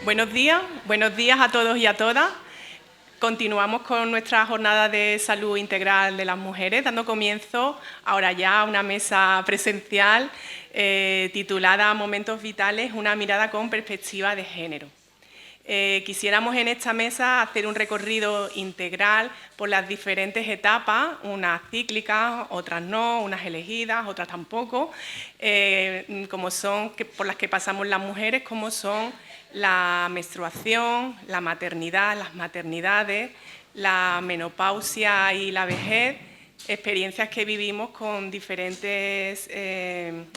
Buenos días a todos y a todas. Continuamos con nuestra jornada de salud integral de las mujeres, dando comienzo ahora ya a una mesa presencial titulada Momentos Vitales, una mirada con perspectiva de género. Quisiéramos en esta mesa hacer un recorrido integral por las diferentes etapas, unas cíclicas, otras no, unas elegidas, otras tampoco, como son por las que pasamos las mujeres, como son la menstruación, la maternidad, las maternidades, la menopausia y la vejez, experiencias que vivimos con diferentes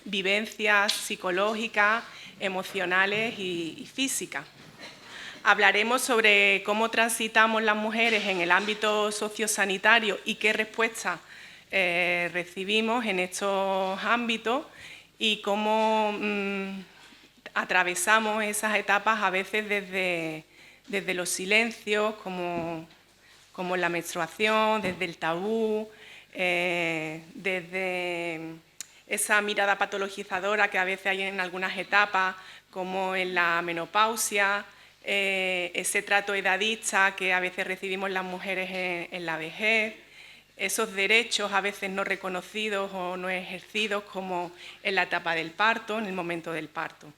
vivencias psicológicas, emocionales y físicas. Hablaremos sobre cómo transitamos las mujeres en el ámbito sociosanitario y qué respuestas recibimos en estos ámbitos y cómo atravesamos esas etapas a veces desde los silencios, como la menstruación, desde el tabú, desde esa mirada patologizadora que a veces hay en algunas etapas, como en la menopausia, ese trato edadista que a veces recibimos las mujeres en la vejez, esos derechos a veces no reconocidos o no ejercidos, como en la etapa del parto, en el momento del parto.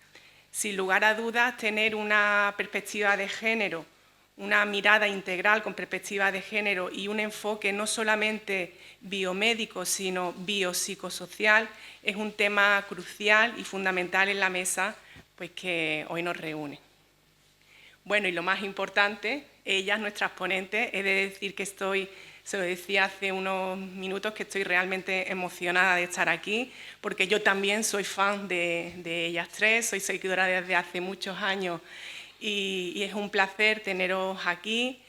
Sin lugar a dudas, tener una perspectiva de género, una mirada integral con perspectiva de género y un enfoque no solamente biomédico, sino biopsicosocial, es un tema crucial y fundamental en la mesa pues, que hoy nos reúne. Bueno, y lo más importante, ellas, nuestras ponentes, he de decir que se lo decía hace unos minutos, que estoy realmente emocionada de estar aquí, porque yo también soy fan de ellas tres, soy seguidora desde hace muchos años y es un placer teneros aquí.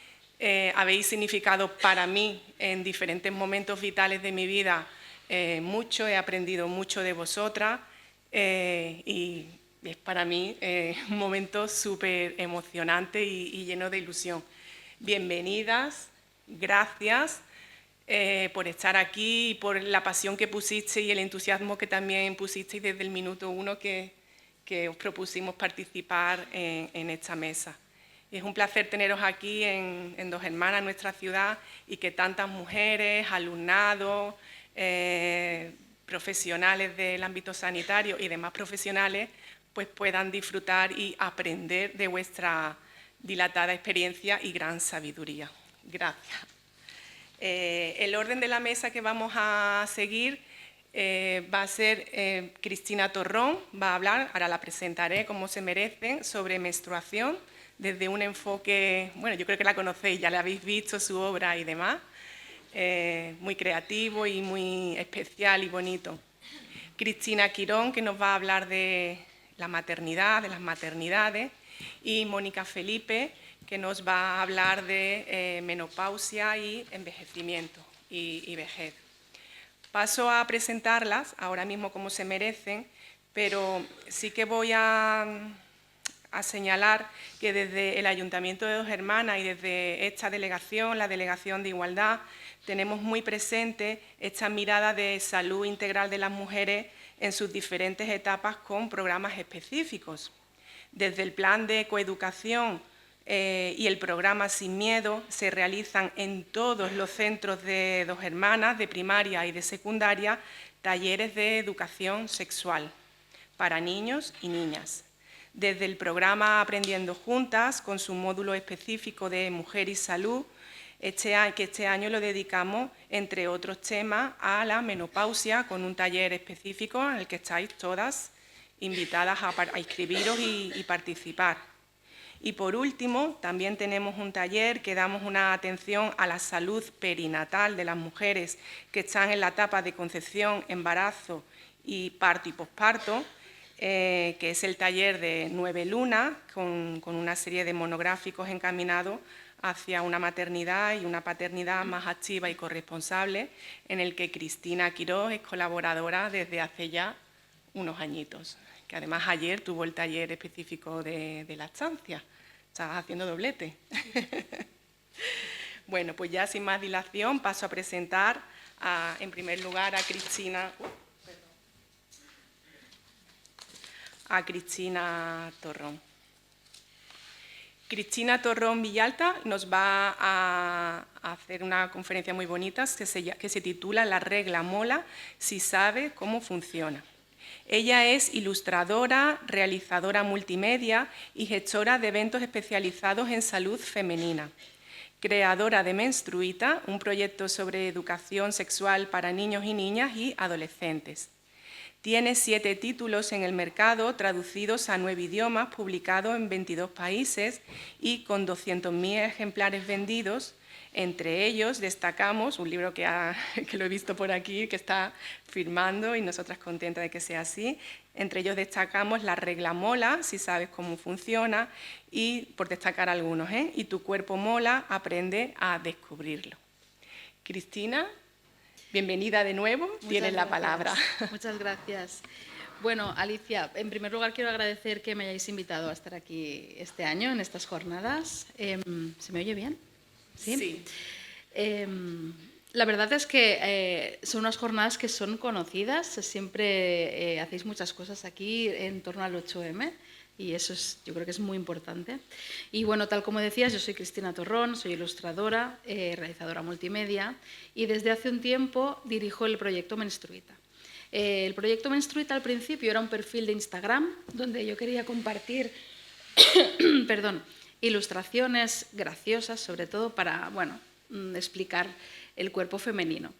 Habéis significado para mí en diferentes momentos vitales de mi vida mucho, he aprendido mucho de vosotras y es para mí un momento súper emocionante y lleno de ilusión. Bienvenidas, gracias por estar aquí y por la pasión que pusisteis y el entusiasmo que también pusisteis desde el minuto 1 que os propusimos participar en esta mesa. Es un placer teneros aquí en Dos Hermanas, en nuestra ciudad, y que tantas mujeres, alumnados, profesionales del ámbito sanitario y demás profesionales pues puedan disfrutar y aprender de vuestra dilatada experiencia y gran sabiduría. Gracias. El orden de la mesa que vamos a seguir va a ser Cristina Torrón, va a hablar, ahora la presentaré como se merecen, sobre menstruación, desde un enfoque, bueno, yo creo que la conocéis, ya la habéis visto, su obra y demás, muy creativo y muy especial y bonito. Cristina Quirón, que nos va a hablar de la maternidad, de las maternidades, y Mónica Felipe, que nos va a hablar de menopausia y envejecimiento y vejez. Paso a presentarlas ahora mismo como se merecen, pero sí que voy a señalar que desde el Ayuntamiento de Dos Hermanas y desde esta delegación, la Delegación de Igualdad, tenemos muy presente esta mirada de salud integral de las mujeres en sus diferentes etapas con programas específicos. Desde el plan de coeducación y el programa Sin Miedo se realizan en todos los centros de Dos Hermanas, de primaria y de secundaria, talleres de educación sexual para niños y niñas. Desde el programa Aprendiendo Juntas, con su módulo específico de Mujer y Salud, que este año lo dedicamos, entre otros temas, a la menopausia, con un taller específico en el que estáis todas invitadas a inscribiros y participar. Y por último, también tenemos un taller que damos una atención a la salud perinatal de las mujeres que están en la etapa de concepción, embarazo y parto y posparto, que es el taller de 9 lunas, con una serie de monográficos encaminados hacia una maternidad y una paternidad más activa y corresponsable, en el que Cristina Quirós es colaboradora desde hace ya unos añitos, que además ayer tuvo el taller específico de lactancia. Estás haciendo doblete. Bueno, pues ya sin más dilación paso a presentar en primer lugar a Cristina Torrón. Cristina Torrón Villalta nos va a hacer una conferencia muy bonita que se titula La regla mola si sabe cómo funciona. Ella es ilustradora, realizadora multimedia y gestora de eventos especializados en salud femenina. Creadora de Menstruita, un proyecto sobre educación sexual para niños y niñas y adolescentes. Tiene 7 títulos en el mercado, traducidos a 9 idiomas, publicados en 22 países y con 200.000 ejemplares vendidos. Entre ellos destacamos un libro que lo he visto por aquí, que está firmando y nosotras contentas de que sea así. Entre ellos destacamos La regla mola, si sabes cómo funciona, y por destacar algunos, Y tu cuerpo mola, aprende a descubrirlo. Cristina, bienvenida de nuevo, tienes la palabra. Muchas gracias. Bueno, Alicia, en primer lugar quiero agradecer que me hayáis invitado a estar aquí este año en estas jornadas. ¿Se me oye bien? Sí. La verdad es que son unas jornadas que son conocidas, siempre hacéis muchas cosas aquí en torno al 8M y eso yo creo que es muy importante. Y bueno, tal como decías, yo soy Cristina Torrón, soy ilustradora, realizadora multimedia y desde hace un tiempo dirijo el proyecto Menstruita. El proyecto Menstruita al principio era un perfil de Instagram donde yo quería compartir ilustraciones graciosas, sobre todo para explicar el cuerpo femenino.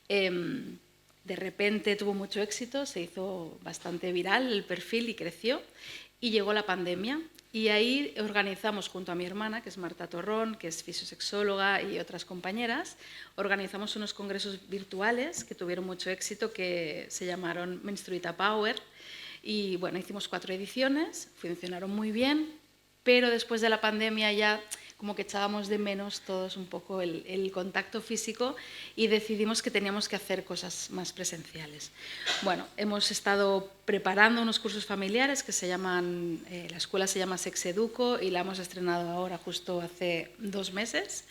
De repente tuvo mucho éxito, se hizo bastante viral el perfil y creció, y llegó la pandemia. Y ahí organizamos, junto a mi hermana, que es Marta Torrón, que es fisiosexóloga, y otras compañeras, organizamos unos congresos virtuales que tuvieron mucho éxito, que se llamaron Menstruita Power. Y bueno, hicimos 4 ediciones, funcionaron muy bien, pero después de la pandemia ya como que echábamos de menos todos un poco el contacto físico y decidimos que teníamos que hacer cosas más presenciales. Bueno, hemos estado preparando unos cursos familiares que se llaman, la escuela se llama Sexeduco y la hemos estrenado ahora justo hace 2 meses.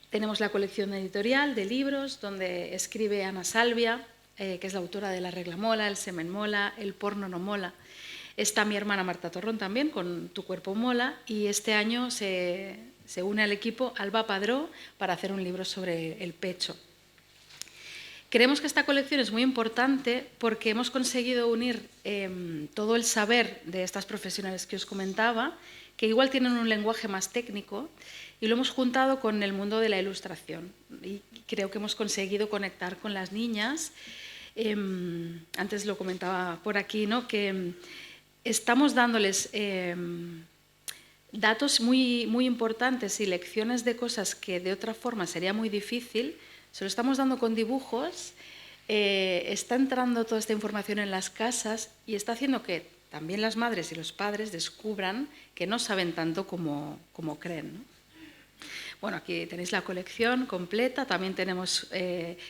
Tenemos la colección editorial de libros donde escribe Ana Salvia, que es la autora de La regla mola, El semen mola, El porno no mola. Está mi hermana Marta Torrón también con Tu cuerpo mola y este año se une al equipo Alba Padró para hacer un libro sobre el pecho. Creemos que esta colección es muy importante porque hemos conseguido unir todo el saber de estas profesionales que os comentaba, que igual tienen un lenguaje más técnico, y lo hemos juntado con el mundo de la ilustración. Y creo que hemos conseguido conectar con las niñas. Antes lo comentaba por aquí, ¿no? Que estamos dándoles datos muy, muy importantes y lecciones de cosas que de otra forma sería muy difícil. Se lo estamos dando con dibujos, está entrando toda esta información en las casas y está haciendo que también las madres y los padres descubran que no saben tanto como creen, ¿no? Bueno, aquí tenéis la colección completa, también tenemos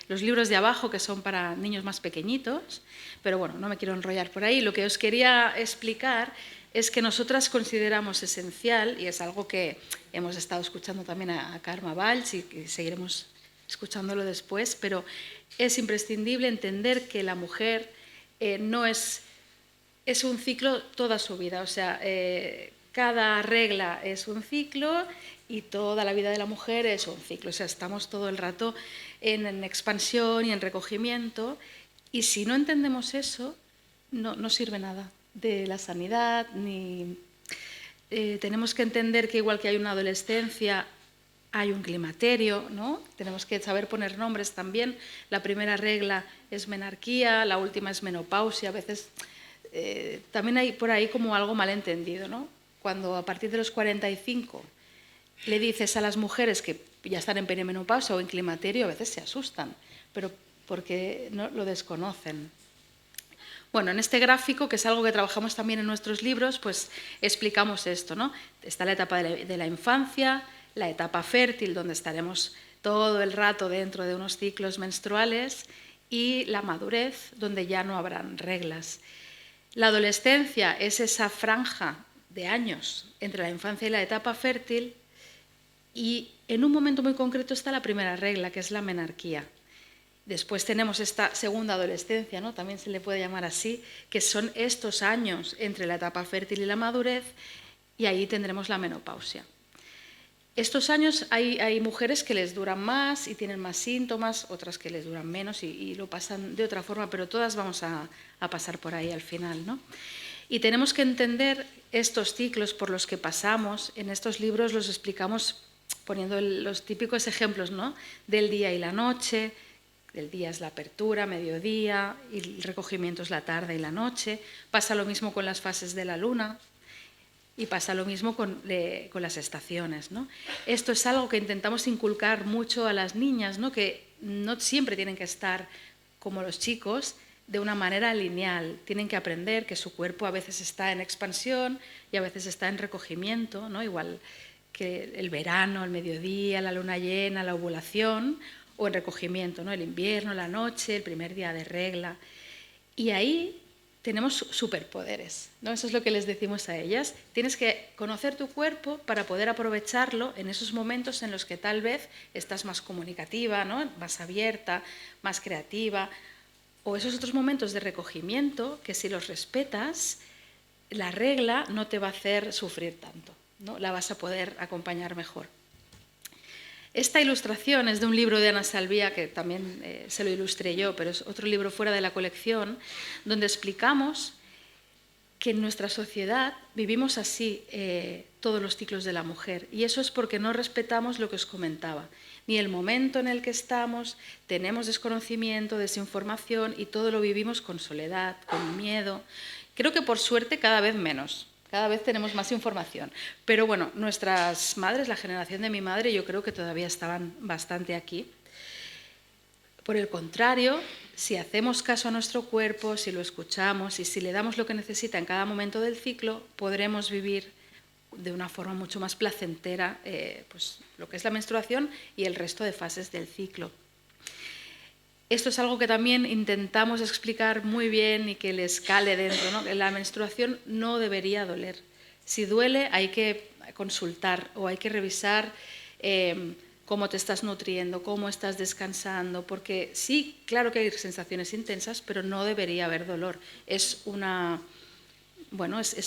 los libros de abajo que son para niños más pequeñitos, pero bueno, no me quiero enrollar por ahí. Lo que os quería explicar es que nosotras consideramos esencial, y es algo que hemos estado escuchando también a Karma Valls y que seguiremos escuchándolo después, pero es imprescindible entender que la mujer no es un ciclo toda su vida, o sea, cada regla es un ciclo y toda la vida de la mujer es un ciclo. O sea, estamos todo el rato en expansión y en recogimiento y si no entendemos eso, no sirve nada de la sanidad. Tenemos que entender que igual que hay una adolescencia, hay un climaterio, ¿no? Tenemos que saber poner nombres también. La primera regla es menarquía, la última es menopausia. A veces también hay por ahí como algo malentendido, ¿no? Cuando a partir de los 45 le dices a las mujeres que ya están en perimenopausia o en climaterio, a veces se asustan, pero porque no lo desconocen. Bueno, en este gráfico, que es algo que trabajamos también en nuestros libros, pues explicamos esto, ¿no? Está la etapa de la infancia, la etapa fértil, donde estaremos todo el rato dentro de unos ciclos menstruales, y la madurez, donde ya no habrán reglas. La adolescencia es esa franja de años entre la infancia y la etapa fértil, y en un momento muy concreto está la primera regla, que es la menarquía. Después tenemos esta segunda adolescencia, ¿no? También se le puede llamar así, que son estos años entre la etapa fértil y la madurez, y ahí tendremos la menopausia. Estos años hay mujeres que les duran más y tienen más síntomas, otras que les duran menos y lo pasan de otra forma, pero todas vamos a pasar por ahí al final, ¿no? Y tenemos que entender estos ciclos por los que pasamos. En estos libros los explicamos poniendo los típicos ejemplos, ¿no? Del día y la noche. El día es la apertura, mediodía, y el recogimiento es la tarde y la noche. Pasa lo mismo con las fases de la luna. Y pasa lo mismo con las estaciones, ¿no? Esto es algo que intentamos inculcar mucho a las niñas, ¿no? Que no siempre tienen que estar como los chicos de una manera lineal. Tienen que aprender que su cuerpo a veces está en expansión y a veces está en recogimiento, ¿no? Igual que el verano, el mediodía, la luna llena, la ovulación, o en recogimiento, ¿no? El invierno, la noche, el primer día de regla. Y ahí tenemos superpoderes, ¿no? Eso es lo que les decimos a ellas. Tienes que conocer tu cuerpo para poder aprovecharlo en esos momentos en los que tal vez estás más comunicativa, ¿no? Más abierta, más creativa, o esos otros momentos de recogimiento que si los respetas, la regla no te va a hacer sufrir tanto, ¿no? La vas a poder acompañar mejor. Esta ilustración es de un libro de Ana Salvia, que también se lo ilustré yo, pero es otro libro fuera de la colección, donde explicamos que en nuestra sociedad vivimos así todos los ciclos de la mujer. Y eso es porque no respetamos lo que os comentaba. Ni el momento en el que estamos, tenemos desconocimiento, desinformación y todo lo vivimos con soledad, con miedo. Creo que por suerte cada vez menos. Cada vez tenemos más información. Pero bueno, nuestras madres, la generación de mi madre, yo creo que todavía estaban bastante aquí. Por el contrario, si hacemos caso a nuestro cuerpo, si lo escuchamos y si le damos lo que necesita en cada momento del ciclo, podremos vivir de una forma mucho más placentera pues, lo que es la menstruación y el resto de fases del ciclo. Esto es algo que también intentamos explicar muy bien y que les cale dentro, ¿no? La menstruación no debería doler. Si duele hay que consultar o hay que revisar cómo te estás nutriendo, cómo estás descansando, porque sí, claro que hay sensaciones intensas, pero no debería haber dolor. Es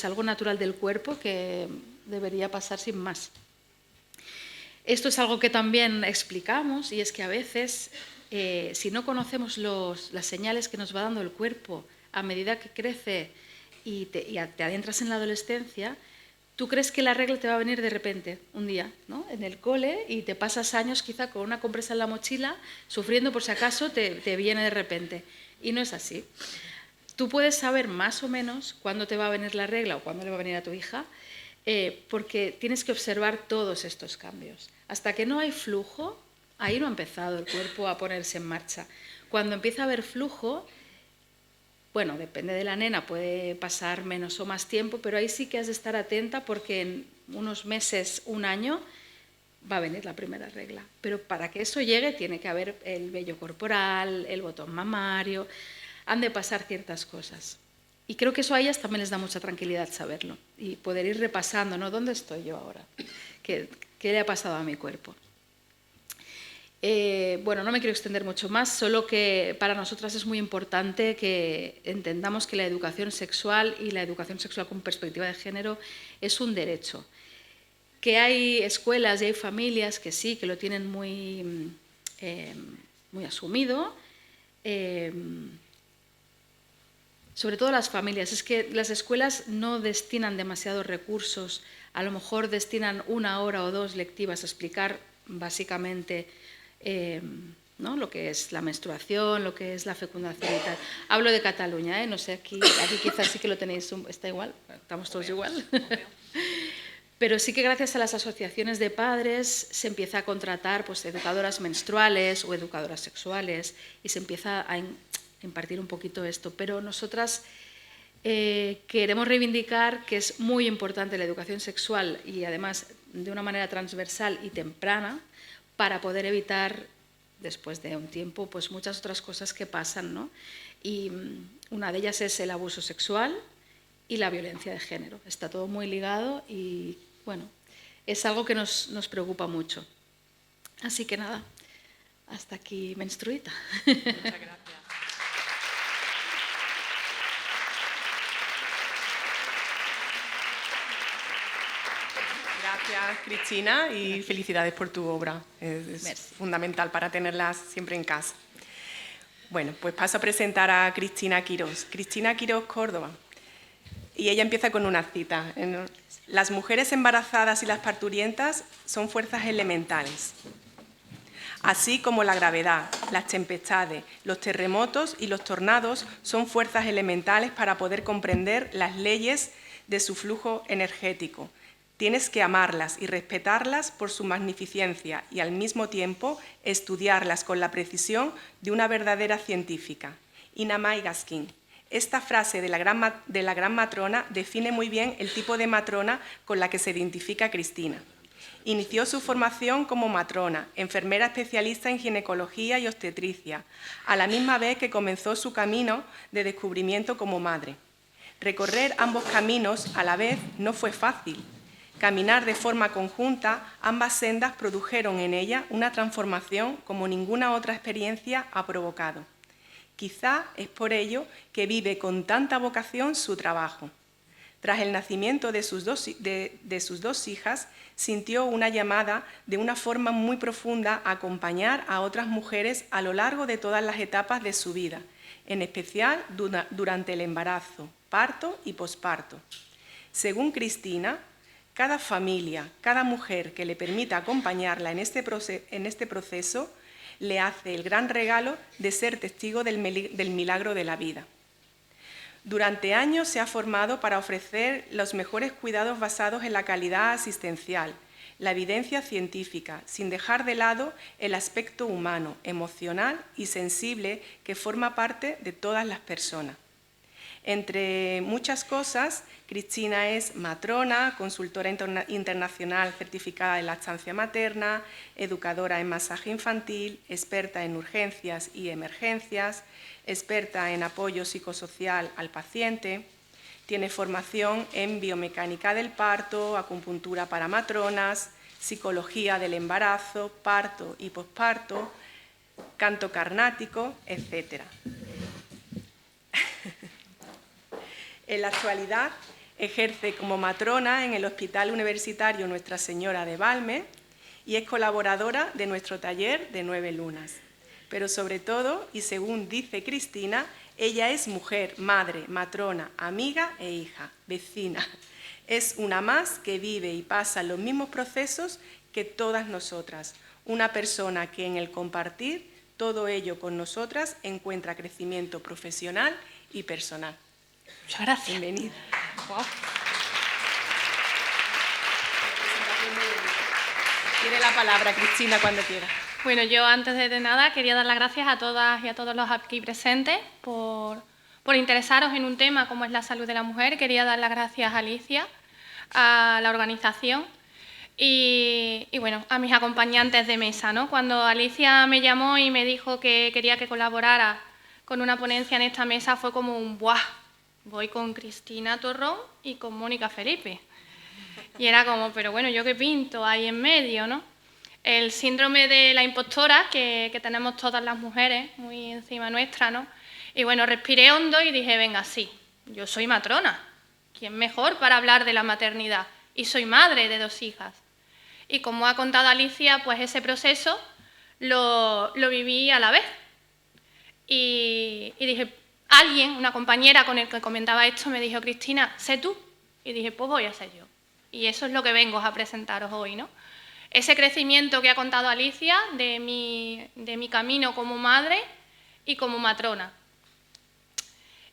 algo natural del cuerpo que debería pasar sin más. Esto es algo que también explicamos y es que a veces si no conocemos las señales que nos va dando el cuerpo a medida que crece y te adentras en la adolescencia, tú crees que la regla te va a venir de repente, un día, ¿no? En el cole, y te pasas años quizá con una compresa en la mochila, sufriendo por si acaso te viene de repente. Y no es así. Tú puedes saber más o menos cuándo te va a venir la regla o cuándo le va a venir a tu hija, porque tienes que observar todos estos cambios. Hasta que no hay flujo, ahí no ha empezado el cuerpo a ponerse en marcha. Cuando empieza a haber flujo, bueno, depende de la nena, puede pasar menos o más tiempo, pero ahí sí que has de estar atenta porque en unos meses, un año, va a venir la primera regla. Pero para que eso llegue tiene que haber el vello corporal, el botón mamario, han de pasar ciertas cosas. Y creo que eso a ellas también les da mucha tranquilidad saberlo y poder ir repasando, ¿no? ¿Dónde estoy yo ahora? ¿Qué le ha pasado a mi cuerpo? Bueno, no me quiero extender mucho más, solo que para nosotras es muy importante que entendamos que la educación sexual y la educación sexual con perspectiva de género es un derecho. Que hay escuelas y hay familias que sí, que lo tienen muy asumido, sobre todo las familias. Es que las escuelas no destinan demasiados recursos, a lo mejor destinan 1 hora o 2 lectivas a explicar básicamente ¿no? Lo que es la menstruación, lo que es la fecundación y tal. Hablo de Cataluña, no sé, aquí quizás sí que lo tenéis, está igual, estamos todos igual. Pero sí que gracias a las asociaciones de padres se empieza a contratar pues, educadoras menstruales o educadoras sexuales y se empieza a impartir un poquito esto. Pero nosotras queremos reivindicar que es muy importante la educación sexual y además de una manera transversal y temprana para poder evitar después de un tiempo pues muchas otras cosas que pasan, ¿no? Y una de ellas es el abuso sexual y la violencia de género. Está todo muy ligado y bueno, es algo que nos preocupa mucho. Así que nada, hasta aquí Menstruita. Muchas gracias. Gracias. Gracias, Cristina, y felicidades por tu obra. Es fundamental para tenerla siempre en casa. Bueno, pues paso a presentar a Cristina Quirós. Cristina Quirós Córdoba. Y ella empieza con una cita. Las mujeres embarazadas y las parturientas son fuerzas elementales, así como la gravedad, las tempestades, los terremotos y los tornados son fuerzas elementales para poder comprender las leyes de su flujo energético. Tienes que amarlas y respetarlas por su magnificencia y al mismo tiempo estudiarlas con la precisión de una verdadera científica. Ina May Gaskin. Esta frase de la gran matrona define muy bien el tipo de matrona con la que se identifica Cristina. Inició su formación como matrona, enfermera especialista en ginecología y obstetricia, a la misma vez que comenzó su camino de descubrimiento como madre. Recorrer ambos caminos a la vez no fue fácil. Caminar de forma conjunta, ambas sendas produjeron en ella una transformación como ninguna otra experiencia ha provocado. Quizá es por ello que vive con tanta vocación su trabajo. Tras el nacimiento de sus dos hijas, sintió una llamada de una forma muy profunda a acompañar a otras mujeres a lo largo de todas las etapas de su vida, en especial durante el embarazo, parto y posparto. Según Cristina, cada familia, cada mujer que le permita acompañarla en este proceso, le hace el gran regalo de ser testigo del milagro de la vida. Durante años se ha formado para ofrecer los mejores cuidados basados en la calidad asistencial, la evidencia científica, sin dejar de lado el aspecto humano, emocional y sensible que forma parte de todas las personas. Entre muchas cosas, Cristina es matrona, consultora internacional certificada en lactancia materna, educadora en masaje infantil, experta en urgencias y emergencias, experta en apoyo psicosocial al paciente, tiene formación en biomecánica del parto, acupuntura para matronas, psicología del embarazo, parto y posparto, canto carnático, etc. En la actualidad ejerce como matrona en el Hospital Universitario Nuestra Señora de Valme y es colaboradora de nuestro taller de 9 lunas. Pero sobre todo, y según dice Cristina, ella es mujer, madre, matrona, amiga e hija, vecina. Es una más que vive y pasa los mismos procesos que todas nosotras. Una persona que en el compartir todo ello con nosotras encuentra crecimiento profesional y personal. Muchas gracias. Bienvenida. Wow. Tiene la palabra, Cristina, cuando quiera. Bueno, yo antes de nada quería dar las gracias a todas y a todos los aquí presentes por interesaros en un tema como es la salud de la mujer. Quería dar las gracias a Alicia, a la organización y bueno, a mis acompañantes de mesa, ¿no? Cuando Alicia me llamó y me dijo que quería que colaborara con una ponencia en esta mesa fue como un ¡buah! Voy con Cristina Torrón y con Mónica Felipe. Y era como, pero bueno, ¿yo qué pinto ahí en medio, no? El síndrome de la impostora que tenemos todas las mujeres, muy encima nuestra, ¿no? Y bueno, respiré hondo y dije, venga, sí, yo soy matrona. ¿Quién mejor para hablar de la maternidad? Y soy madre de 2 hijas. Y como ha contado Alicia, pues ese proceso lo viví a la vez. Y dije, alguien, una compañera con el que comentaba esto, me dijo, Cristina, sé tú. Y dije, pues voy a ser yo. Y eso es lo que vengo a presentaros hoy, ¿no? Ese crecimiento que ha contado Alicia de mi camino como madre y como matrona.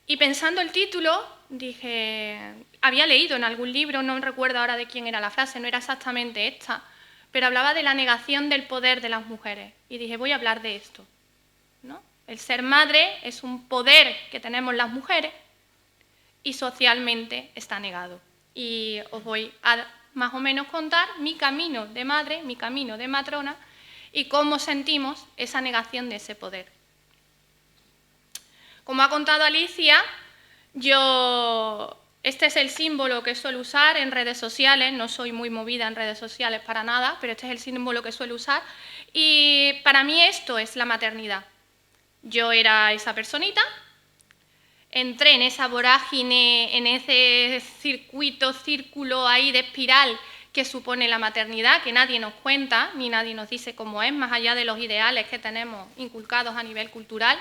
Y pensando el título, dije, había leído en algún libro, no recuerdo ahora de quién era la frase, no era exactamente esta, pero hablaba de la negación del poder de las mujeres. Y dije, voy a hablar de esto, ¿no? El ser madre es un poder que tenemos las mujeres y socialmente está negado. Y os voy a más o menos contar mi camino de madre, mi camino de matrona y cómo sentimos esa negación de ese poder. Como ha contado Alicia, este es el símbolo que suelo usar en redes sociales, no soy muy movida en redes sociales para nada, pero este es el símbolo que suelo usar y para mí esto es la maternidad. Yo era esa personita, entré en esa vorágine, en ese círculo ahí de espiral que supone la maternidad, que nadie nos cuenta, ni nadie nos dice cómo es, más allá de los ideales que tenemos inculcados a nivel cultural.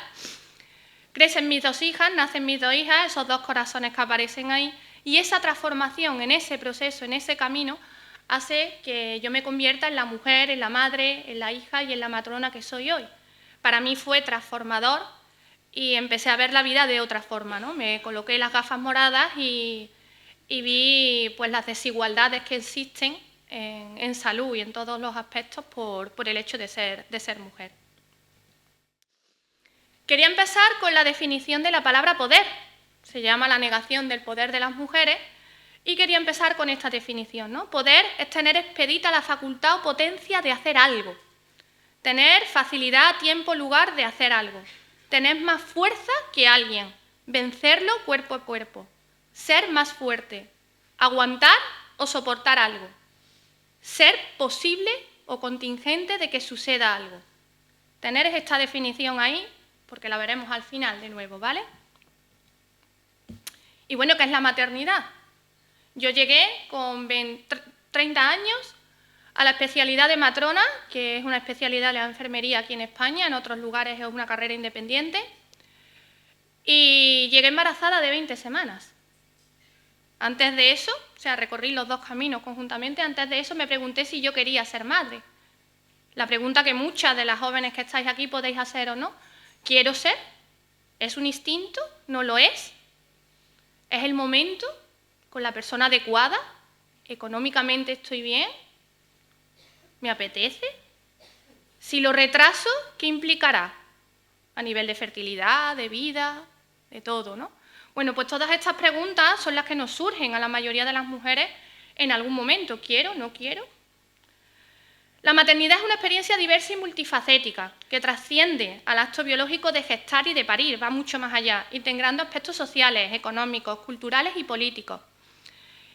Crecen mis 2 hijas, nacen mis 2 hijas, esos 2 corazones que aparecen ahí, y esa transformación en ese proceso, en ese camino, hace que yo me convierta en la mujer, en la madre, en la hija y en la matrona que soy hoy. Para mí fue transformador y empecé a ver la vida de otra forma, ¿no? Me coloqué las gafas moradas y vi pues, las desigualdades que existen en salud y en todos los aspectos por el hecho de ser mujer. Quería empezar con la definición de la palabra poder. Se llama la negación del poder de las mujeres y quería empezar con esta definición, ¿no? Poder es tener expedita la facultad o potencia de hacer algo. Tener facilidad, tiempo, lugar de hacer algo. Tener más fuerza que alguien. Vencerlo cuerpo a cuerpo. Ser más fuerte. Aguantar o soportar algo. Ser posible o contingente de que suceda algo. Tener esta definición ahí, porque la veremos al final de nuevo, ¿vale? Y bueno, ¿qué es la maternidad? Yo llegué con 30 años a la especialidad de matrona, que es una especialidad de la enfermería aquí en España, en otros lugares es una carrera independiente, y llegué embarazada de 20 semanas. Antes de eso, o sea, recorrí los 2 caminos conjuntamente, antes de eso me pregunté si yo quería ser madre. La pregunta que muchas de las jóvenes que estáis aquí podéis hacer o no, ¿quiero ser? ¿Es un instinto? ¿No lo es? ¿Es el momento? ¿Con la persona adecuada? ¿Económicamente estoy bien? ¿Me apetece? Si lo retraso, ¿qué implicará? A nivel de fertilidad, de vida, de todo, ¿no? Bueno, pues todas estas preguntas son las que nos surgen a la mayoría de las mujeres en algún momento. ¿Quiero? ¿No quiero? La maternidad es una experiencia diversa y multifacética que trasciende al acto biológico de gestar y de parir, va mucho más allá, integrando aspectos sociales, económicos, culturales y políticos.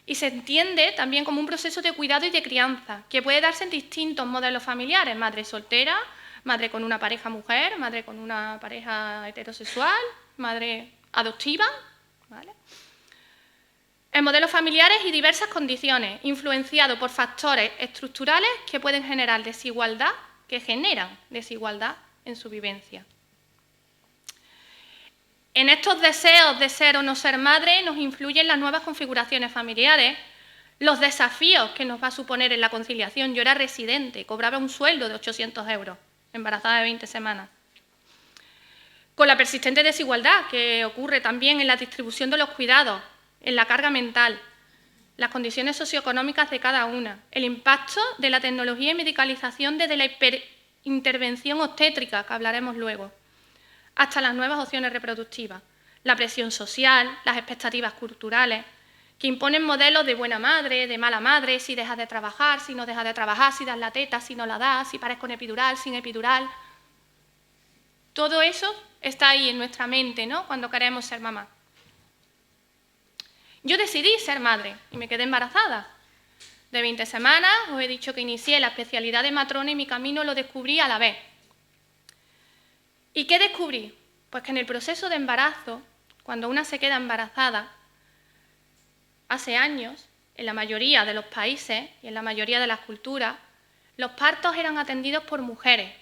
Y se entiende también como un proceso de cuidado y de crianza, que puede darse en distintos modelos familiares, madre soltera, madre con una pareja mujer, madre con una pareja heterosexual, madre adoptiva, ¿vale? En modelos familiares y diversas condiciones, influenciado por factores estructurales que pueden generar desigualdad, que generan desigualdad en su vivencia. En estos deseos de ser o no ser madre nos influyen las nuevas configuraciones familiares, los desafíos que nos va a suponer en la conciliación. Yo era residente, cobraba un sueldo de 800 euros, embarazada de 20 semanas. Con la persistente desigualdad que ocurre también en la distribución de los cuidados, en la carga mental, las condiciones socioeconómicas de cada una, el impacto de la tecnología y medicalización desde la hiperintervención obstétrica, que hablaremos luego, hasta las nuevas opciones reproductivas, la presión social, las expectativas culturales, que imponen modelos de buena madre, de mala madre, si dejas de trabajar, si no dejas de trabajar, si das la teta, si no la das, si pares con epidural, sin epidural. Todo eso está ahí en nuestra mente, ¿no?, cuando queremos ser mamá. Yo decidí ser madre y me quedé embarazada. De 20 semanas os he dicho que inicié la especialidad de matrona y mi camino lo descubrí a la vez. ¿Y qué descubrí? Pues que en el proceso de embarazo, cuando una se queda embarazada, hace años, en la mayoría de los países y en la mayoría de las culturas, los partos eran atendidos por mujeres,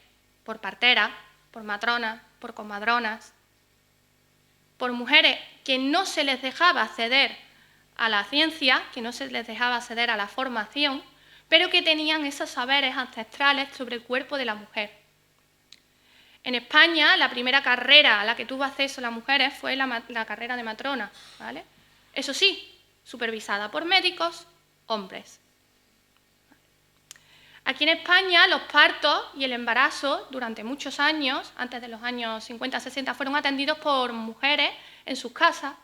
por parteras, por matronas, por comadronas, por mujeres que no se les dejaba acceder a la ciencia, que no se les dejaba acceder a la formación, pero que tenían esos saberes ancestrales sobre el cuerpo de la mujer. En España, la primera carrera a la que tuvo acceso las mujeres fue la carrera de matrona, ¿vale? Eso sí, supervisada por médicos, hombres. Aquí en España, los partos y el embarazo, durante muchos años, antes de los años 50-60, fueron atendidos por mujeres en sus casas,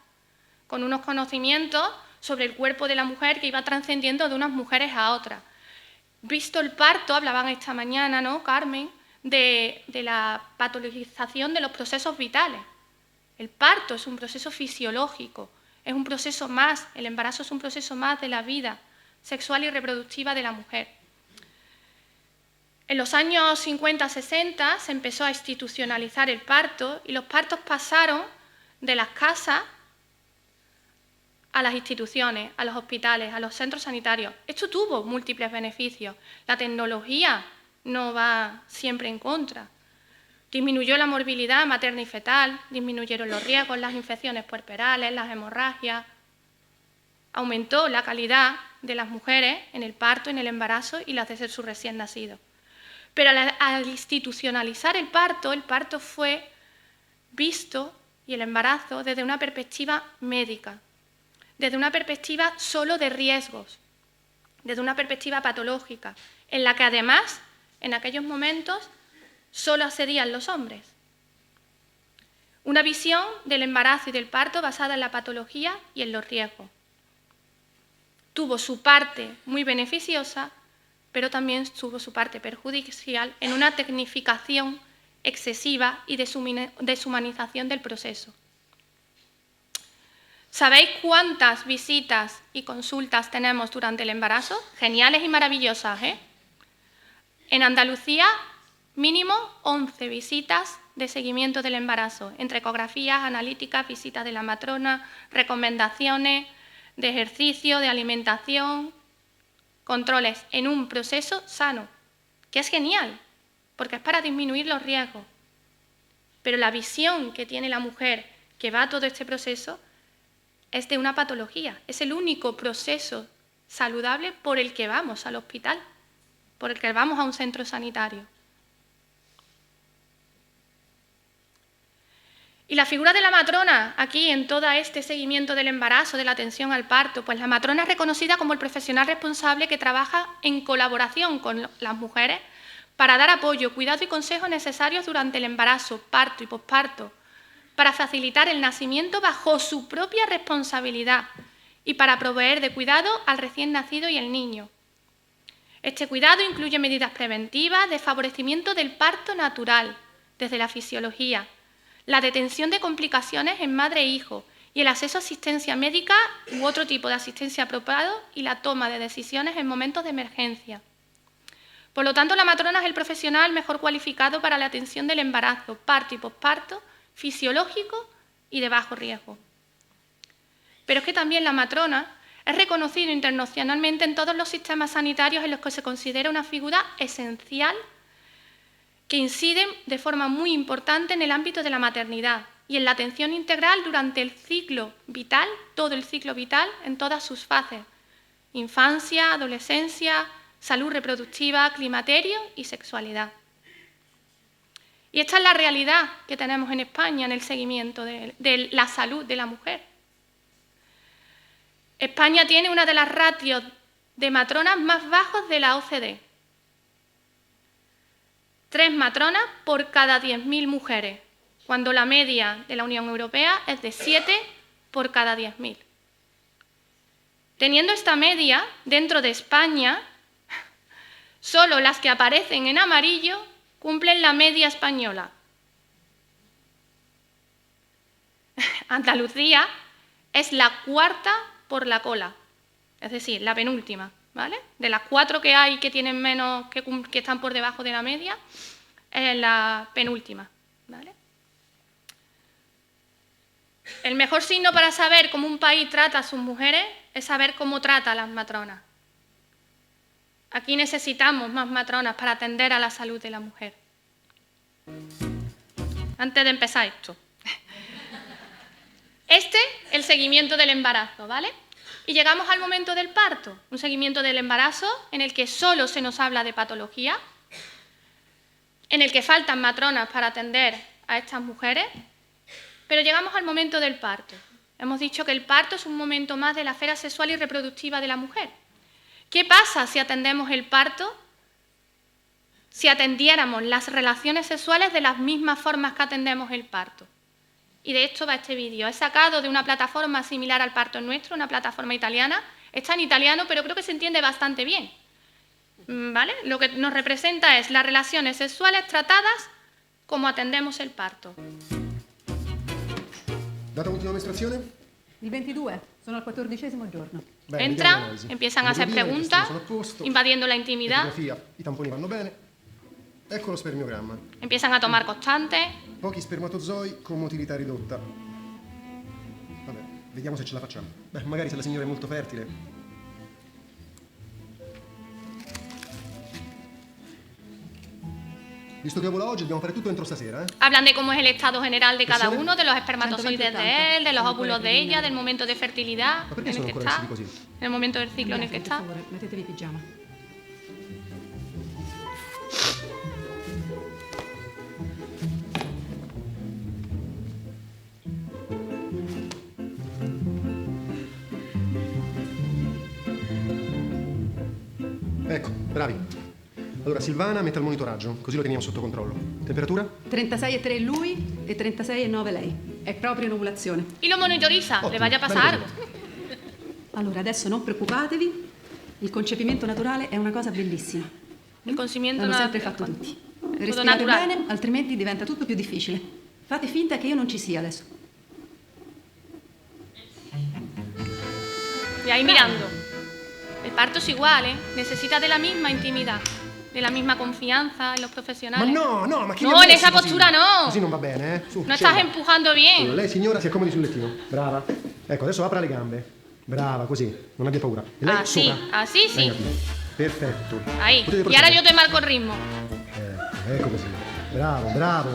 con unos conocimientos sobre el cuerpo de la mujer que iba trascendiendo de unas mujeres a otras. Visto el parto, hablaban esta mañana, ¿no, Carmen?, de la patologización de los procesos vitales. El parto es un proceso fisiológico, es un proceso más, el embarazo es un proceso más de la vida sexual y reproductiva de la mujer. En los años 50-60 se empezó a institucionalizar el parto y los partos pasaron de las casas a las instituciones, a los hospitales, a los centros sanitarios. Esto tuvo múltiples beneficios. La tecnología no va siempre en contra. Disminuyó la morbilidad materna y fetal, disminuyeron los riesgos, las infecciones puerperales, las hemorragias. Aumentó la calidad de las mujeres en el parto, en el embarazo y las de sus recién nacidos. Pero al institucionalizar el parto fue visto, y el embarazo, desde una perspectiva médica, desde una perspectiva solo de riesgos, desde una perspectiva patológica, en la que además, en aquellos momentos, solo accedían los hombres. Una visión del embarazo y del parto basada en la patología y en los riesgos. Tuvo su parte muy beneficiosa, pero también tuvo su parte perjudicial en una tecnificación excesiva y deshumanización del proceso. ¿Sabéis cuántas visitas y consultas tenemos durante el embarazo? Geniales y maravillosas, ¿eh? En Andalucía, mínimo 11 visitas de seguimiento del embarazo, entre ecografías, analíticas, visitas de la matrona, recomendaciones de ejercicio, de alimentación, controles en un proceso sano, que es genial, porque es para disminuir los riesgos. Pero la visión que tiene la mujer que va a todo este proceso es de una patología. Es el único proceso saludable por el que vamos al hospital, por el que vamos a un centro sanitario. Y la figura de la matrona, aquí en todo este seguimiento del embarazo, de la atención al parto, pues la matrona es reconocida como el profesional responsable que trabaja en colaboración con las mujeres para dar apoyo, cuidado y consejos necesarios durante el embarazo, parto y posparto, para facilitar el nacimiento bajo su propia responsabilidad y para proveer de cuidado al recién nacido y el niño. Este cuidado incluye medidas preventivas de favorecimiento del parto natural, desde la fisiología, la detención de complicaciones en madre e hijo y el acceso a asistencia médica u otro tipo de asistencia apropiado y la toma de decisiones en momentos de emergencia. Por lo tanto, la matrona es el profesional mejor cualificado para la atención del embarazo, parto y posparto, fisiológico y de bajo riesgo. Pero es que también la matrona es reconocida internacionalmente en todos los sistemas sanitarios en los que se considera una figura esencial que incide de forma muy importante en el ámbito de la maternidad y en la atención integral durante el ciclo vital, todo el ciclo vital en todas sus fases: infancia, adolescencia, salud reproductiva, climaterio y sexualidad. Y esta es la realidad que tenemos en España en el seguimiento de la salud de la mujer. España tiene una de las ratios de matronas más bajos de la OCDE. 3 matronas por cada 10.000 mujeres, cuando la media de la Unión Europea es de 7 por cada 10.000. Teniendo esta media, dentro de España, solo las que aparecen en amarillo cumplen la media española. Andalucía es la 4ª por la cola, es decir, la penúltima, ¿vale? De las 4 que hay que tienen menos, que están por debajo de la media, es la penúltima, ¿vale? El mejor signo para saber cómo un país trata a sus mujeres es saber cómo trata a las matronas. Aquí necesitamos más matronas para atender a la salud de la mujer. Antes de empezar esto. El seguimiento del embarazo, ¿vale? Y llegamos al momento del parto, un seguimiento del embarazo en el que solo se nos habla de patología, en el que faltan matronas para atender a estas mujeres, pero llegamos al momento del parto. Hemos dicho que el parto es un momento más de la esfera sexual y reproductiva de la mujer. ¿Qué pasa si atendemos el parto? Si atendiéramos las relaciones sexuales de las mismas formas que atendemos el parto. Y de esto va este vídeo. He sacado de una plataforma similar al Parto Nuestro, una plataforma italiana. Está en italiano, pero creo que se entiende bastante bien, ¿vale? Lo que nos representa es las relaciones sexuales tratadas como atendemos el parto. Data ultima mestruazione? Il 22, sono al 14° giorno. Bene, Entran, empiezan a hacer preguntas, invadiendo la intimidad, I tamponi vanno bene. Ecco lo spermiogramma. empiezan a tomar constantes. Pochi spermatozoi con motilità ridotta. Vabbè. Vediamo se ce la facciamo. Beh, magari se la signora è molto fertile. Visto che vola oggi, dobbiamo fare tutto entro stasera, eh? Hablan de cómo es el estado general de cada Pressione? uno, de los espermatozoides 120-80, de él, de los sono óvulos quelle de ella, preliminari. del momento de fertilidad Ma perché en el sono que ancora está, vestiti così? en el momento del ciclo en el que Per está. favore, mettetevi il pigiama. Ecco, bravi. Allora, Silvana, metta il monitoraggio, così lo teniamo sotto controllo. Temperatura? 36,3 lui e 36,9 lei. È proprio in ovulazione. Y lo monitoriza, le Ottimo, vaya a bene pasar così. algo. Allora, adesso non preoccupatevi. Il concepimento naturale è una cosa bellissima. El consumimiento L'hanno na- sempre fatto tutti. Respirate natural. bene, altrimenti diventa tutto più difficile. Fate finta che io non ci sia adesso. Y ahí mirando. El parto es igual, ¿eh? Necesita de la misma intimidad, de la misma confianza en los Ma profesionales. no, ma chi No, li ha en messi esa così? postura no. Così non va bene, eh? Su, No scenda. estás empujando Allora, bien. lei, signora, si accomodi sul lettino. Brava. Ecco, adesso apra le gambe. Brava, così. Non abbia paura. E lei Así, sopra. así sí. Venga qui. Perfetto. Ahí. Potete Y ahora procedere. yo te marco el ritmo. Ecco così. Bravo, bravo.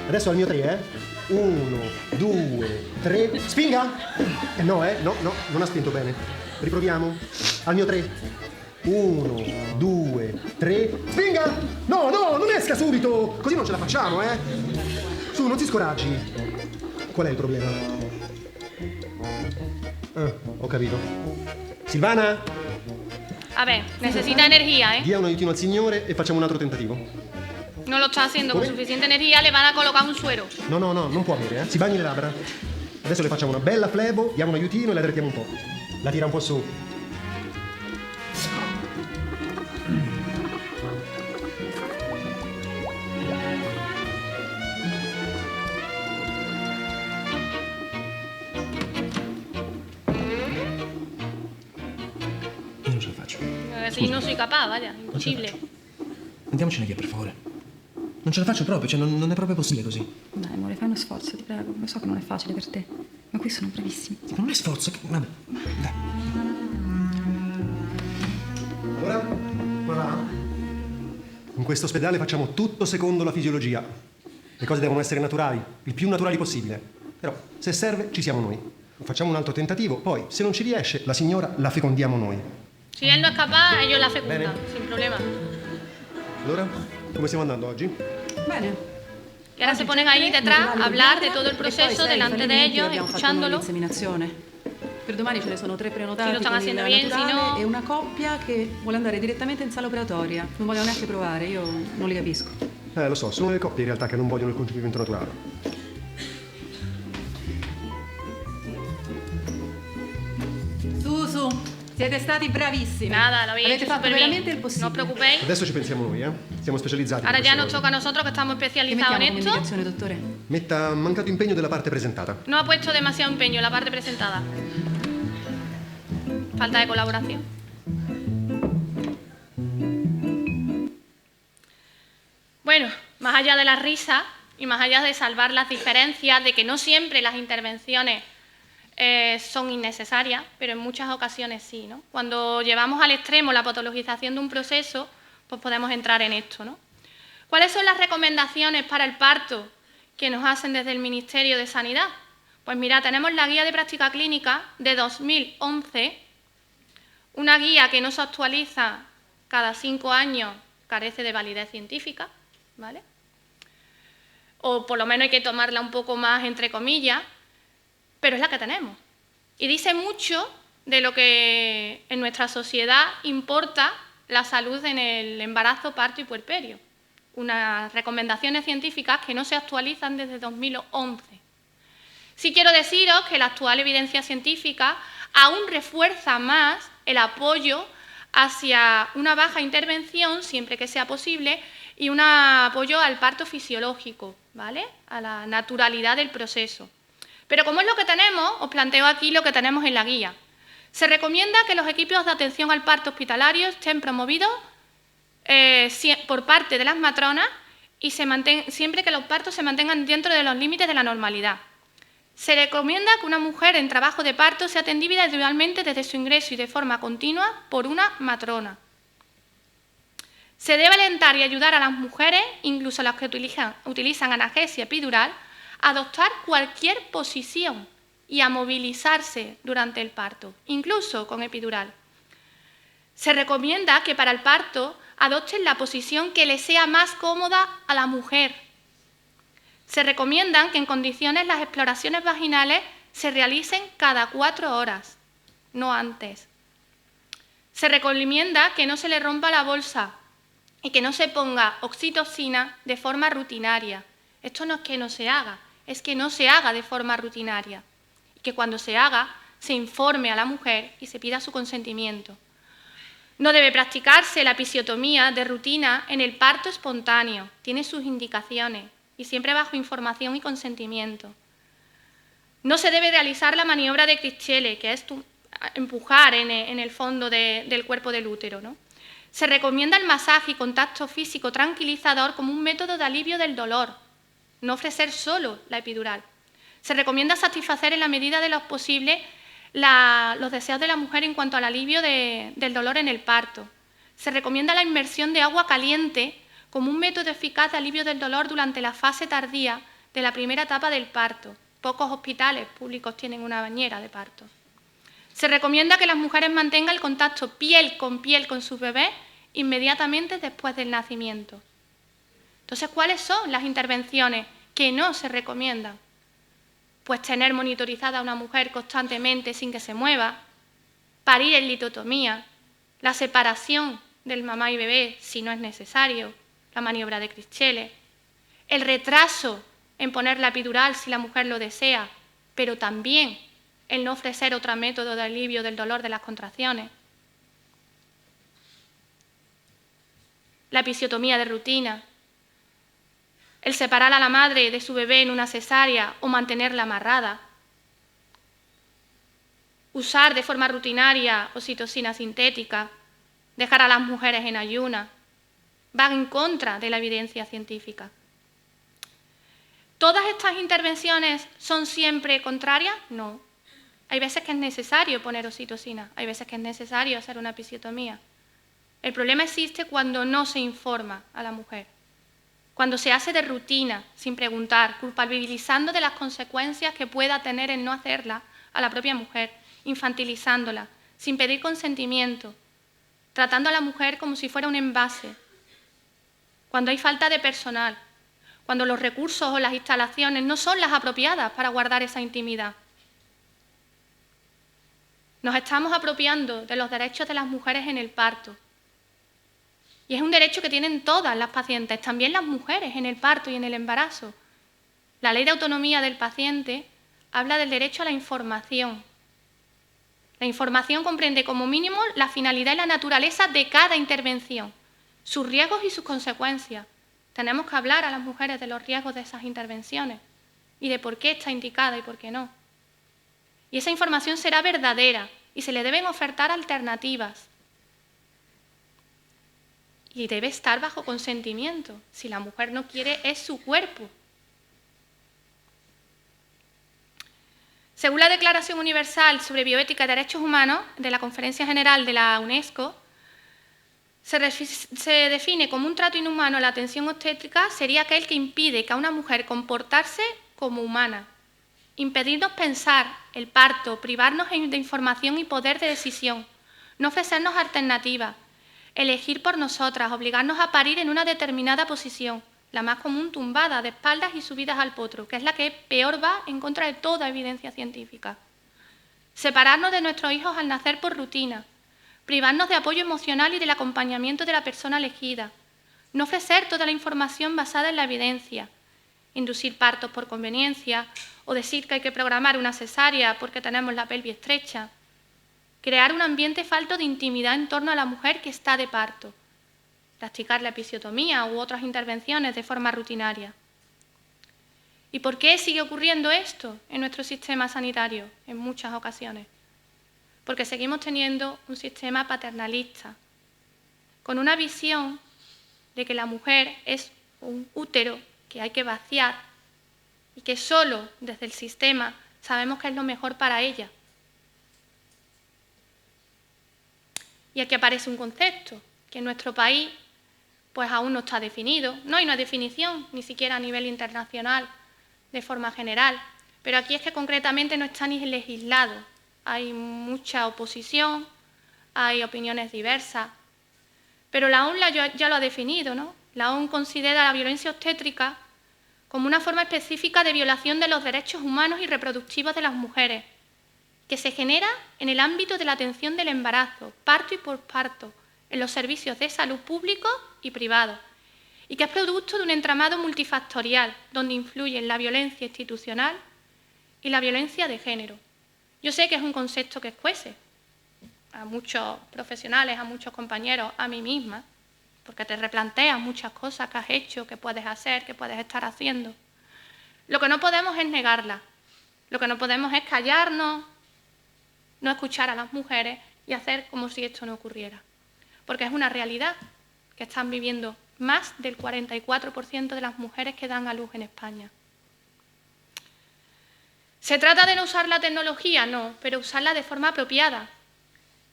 Adesso al mio 3, eh? 1, 2, 3. Spinga! No, non ha spinto bene. Riproviamo. Al mio 3. 1, 2, 3. Spinga! No, non esca subito! Così non ce la facciamo, eh? Su, non si scoraggi. Qual è il problema? Ah, ho capito. Silvana, A ver, necesita energía, ¿eh? dia un aiutino al signore e facciamo un altro tentativo. No lo está haciendo con ¿Come? suficiente energía, le van a colocar un suero. No, non può avere, eh. Si bagni le labbra. Adesso le facciamo una bella flebo, diamo un aiutino e la drettiamo un po'. La tira un po' su. Io non ce la faccio. Si no soy capaz, vaya, imposible. Andiamocene via, per favore. Non ce la faccio proprio, cioè non è proprio possibile così. Dai, amore, fai uno sforzo, ti prego. Lo so che non è facile per te, ma qui sono bravissimi. Ma non è sforzo, vabbè, dai. Allora, come va? In questo ospedale facciamo tutto secondo la fisiologia. Le cose devono essere naturali, il più naturali possibile. Però, se serve, ci siamo noi. Facciamo un altro tentativo, poi, se non ci riesce, la signora la fecondiamo noi. Si él no es capaz, ellos la fecundan, Bene. sin problema. Allora, come stiamo andando oggi? Bene. Y ahora se ponen ahí detrás a hablar de todo el proceso delante de ellos, escuchándolo. L'inseminazione. Per domani ce ne sono 3 Sì, prenotati lo stanno con il facendo bien, naturale si no- e una coppia che vuole andare direttamente in sala operatoria. Non vogliono neanche provare, io non li capisco. Lo so, sono le coppie in realtà che non vogliono il concepimento naturale. Su, siete stati bravissimi. Nada, lo habéis Avete hecho fatto súper veramente bien. il No possibile. os preocupéis. Adesso ci pensiamo noi, eh? Siamo specializzati. Ahora in ya queste nos cose. toca a nosotros que estamos Che especializados mettiamo en come esto. indicazione, dottore? Metta mancato impegno della parte presentata. No ha puesto demasiado empeño en la parte presentada. Falta de colaboración. Bueno, más allá de la risa y más allá de salvar las diferencias, de que no siempre las intervenciones son innecesarias, pero en muchas ocasiones sí, ¿no? Cuando llevamos al extremo la patologización de un proceso, pues podemos entrar en esto, ¿no? ¿Cuáles son las recomendaciones para el parto que nos hacen desde el Ministerio de Sanidad? Pues mira, tenemos la guía de práctica clínica de 2011, una guía que no se actualiza cada 5 años, carece de validez científica, ¿vale? O por lo menos hay que tomarla un poco más entre comillas, pero es la que tenemos. Y dice mucho de lo que en nuestra sociedad importa la salud en el embarazo, parto y puerperio. Unas recomendaciones científicas que no se actualizan desde 2011. Sí quiero deciros que la actual evidencia científica aún refuerza más el apoyo hacia una baja intervención, siempre que sea posible, y un apoyo al parto fisiológico, ¿vale? A la naturalidad del proceso. Pero como es lo que tenemos, os planteo aquí lo que tenemos en la guía. Se recomienda que los equipos de atención al parto hospitalario estén promovidos por parte de las matronas y siempre que los partos se mantengan dentro de los límites de la normalidad. Se recomienda que una mujer en trabajo de parto sea atendida individualmente desde su ingreso y de forma continua por una matrona. Se debe alentar y ayudar a las mujeres, incluso a las que utilizan analgesia epidural, a adoptar cualquier posición y a movilizarse durante el parto, incluso con epidural. Se recomienda que para el parto adopten la posición que le sea más cómoda a la mujer. Se recomienda que en condiciones las exploraciones vaginales se realicen cada 4 horas, no antes. Se recomienda que no se le rompa la bolsa y que no se ponga oxitocina de forma rutinaria. Esto no es que no se haga, es que no se haga de forma rutinaria. Y que cuando se haga, se informe a la mujer y se pida su consentimiento. No debe practicarse la episiotomía de rutina en el parto espontáneo. Tiene sus indicaciones y siempre bajo información y consentimiento. No se debe realizar la maniobra de Crischelli, que es empujar en el fondo del cuerpo del útero, ¿no? Se recomienda el masaje y contacto físico tranquilizador como un método de alivio del dolor, no ofrecer solo la epidural. Se recomienda satisfacer en la medida de lo posible los deseos de la mujer en cuanto al alivio del dolor en el parto. Se recomienda la inmersión de agua caliente como un método eficaz de alivio del dolor durante la fase tardía de la primera etapa del parto. Pocos hospitales públicos tienen una bañera de parto. Se recomienda que las mujeres mantengan el contacto piel con sus bebés inmediatamente después del nacimiento. Entonces, ¿cuáles son las intervenciones que no se recomiendan? Pues tener monitorizada a una mujer constantemente sin que se mueva, parir en litotomía, la separación del mamá y bebé si no es necesario, la maniobra de Crischelli, el retraso en poner la epidural si la mujer lo desea, pero también el no ofrecer otro método de alivio del dolor de las contracciones, la episiotomía de rutina, el separar a la madre de su bebé en una cesárea o mantenerla amarrada, usar de forma rutinaria oxitocina sintética, dejar a las mujeres en ayuna, van en contra de la evidencia científica. ¿Todas estas intervenciones son siempre contrarias? No. Hay veces que es necesario poner oxitocina, hay veces que es necesario hacer una episiotomía. El problema existe cuando no se informa a la mujer, cuando se hace de rutina, sin preguntar, culpabilizando de las consecuencias que pueda tener en no hacerla a la propia mujer, infantilizándola, sin pedir consentimiento, tratando a la mujer como si fuera un envase, cuando hay falta de personal, cuando los recursos o las instalaciones no son las apropiadas para guardar esa intimidad. Nos estamos apropiando de los derechos de las mujeres en el parto. Y es un derecho que tienen todas las pacientes, también las mujeres en el parto y en el embarazo. La Ley de Autonomía del Paciente habla del derecho a la información. La información comprende como mínimo la finalidad y la naturaleza de cada intervención, sus riesgos y sus consecuencias. Tenemos que hablar a las mujeres de los riesgos de esas intervenciones y de por qué está indicada y por qué no. Y esa información será verdadera y se le deben ofertar alternativas. Y debe estar bajo consentimiento. Si la mujer no quiere, es su cuerpo. Según la Declaración Universal sobre Bioética y Derechos Humanos de la Conferencia General de la UNESCO, se define como un trato inhumano la atención obstétrica sería aquel que impide que a una mujer comportarse como humana, impedirnos pensar el parto, privarnos de información y poder de decisión, no ofrecernos alternativas, elegir por nosotras, obligarnos a parir en una determinada posición, la más común tumbada, de espaldas y subidas al potro, que es la que peor va en contra de toda evidencia científica. Separarnos de nuestros hijos al nacer por rutina, privarnos de apoyo emocional y del acompañamiento de la persona elegida, no ofrecer toda la información basada en la evidencia, inducir partos por conveniencia o decir que hay que programar una cesárea porque tenemos la pelvis estrecha, crear un ambiente falto de intimidad en torno a la mujer que está de parto, practicar la episiotomía u otras intervenciones de forma rutinaria. ¿Y por qué sigue ocurriendo esto en nuestro sistema sanitario en muchas ocasiones? Porque seguimos teniendo un sistema paternalista, con una visión de que la mujer es un útero que hay que vaciar y que solo desde el sistema sabemos que es lo mejor para ella. Y aquí aparece un concepto que en nuestro país pues aún no está definido. No hay una definición, ni siquiera a nivel internacional, de forma general. Pero aquí es que concretamente no está ni legislado. Hay mucha oposición, hay opiniones diversas. Pero la OMS ya lo ha definido, ¿no? La OMS considera la violencia obstétrica como una forma específica de violación de los derechos humanos y reproductivos de las mujeres, que se genera en el ámbito de la atención del embarazo, parto y posparto, en los servicios de salud públicos y privados, y que es producto de un entramado multifactorial donde influyen la violencia institucional y la violencia de género. Yo sé que es un concepto que escuece a muchos profesionales, a muchos compañeros, a mí misma, porque te replanteas muchas cosas que has hecho, que puedes hacer, que puedes estar haciendo. Lo que no podemos es negarla, lo que no podemos es callarnos, no escuchar a las mujeres y hacer como si esto no ocurriera. Porque es una realidad que están viviendo más del 44% de las mujeres que dan a luz en España. ¿Se trata de no usar la tecnología? No, pero usarla de forma apropiada.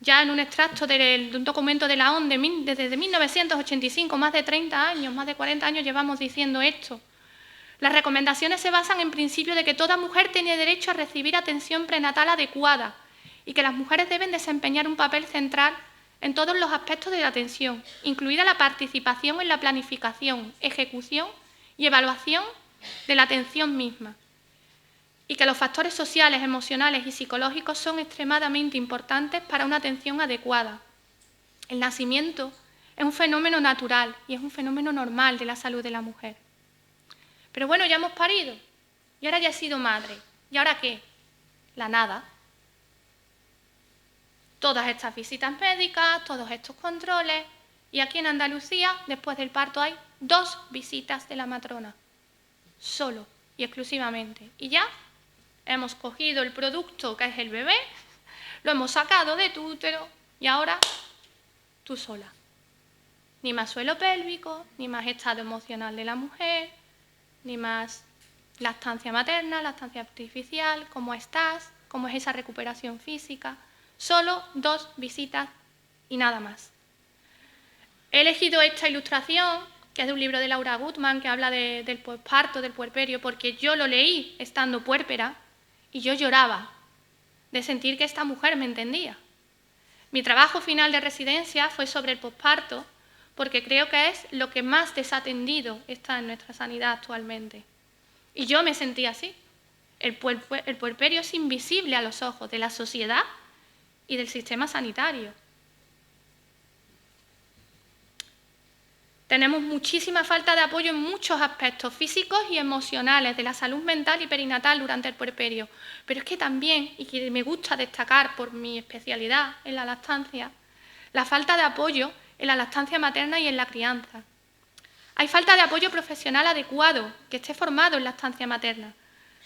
Ya en un extracto de un documento de la OMS desde 1985, más de 30 años, más de 40 años llevamos diciendo esto. Las recomendaciones se basan en principio de que toda mujer tiene derecho a recibir atención prenatal adecuada y que las mujeres deben desempeñar un papel central en todos los aspectos de la atención, incluida la participación en la planificación, ejecución y evaluación de la atención misma. Y que los factores sociales, emocionales y psicológicos son extremadamente importantes para una atención adecuada. El nacimiento es un fenómeno natural y es un fenómeno normal de la salud de la mujer. Pero bueno, ya hemos parido y ahora ya he sido madre. ¿Y ahora qué? La nada. Todas estas visitas médicas, todos estos controles, y aquí en Andalucía, después del parto, hay 2 visitas de la matrona, solo y exclusivamente. Y ya hemos cogido el producto que es el bebé, lo hemos sacado de tu útero y ahora tú sola. Ni más suelo pélvico, ni más estado emocional de la mujer, ni más lactancia materna, lactancia artificial, cómo estás, cómo es esa recuperación física. Solo 2 visitas y nada más. He elegido esta ilustración, que es de un libro de Laura Gutman, que habla del posparto, del puerperio, porque yo lo leí estando puérpera y yo lloraba de sentir que esta mujer me entendía. Mi trabajo final de residencia fue sobre el posparto, porque creo que es lo que más desatendido está en nuestra sanidad actualmente. Y yo me sentí así. El puerperio es invisible a los ojos de la sociedad y del sistema sanitario. Tenemos muchísima falta de apoyo en muchos aspectos físicos y emocionales de la salud mental y perinatal durante el puerperio. Pero es que también, y que me gusta destacar por mi especialidad en la lactancia, la falta de apoyo en la lactancia materna y en la crianza. Hay falta de apoyo profesional adecuado, que esté formado en lactancia materna.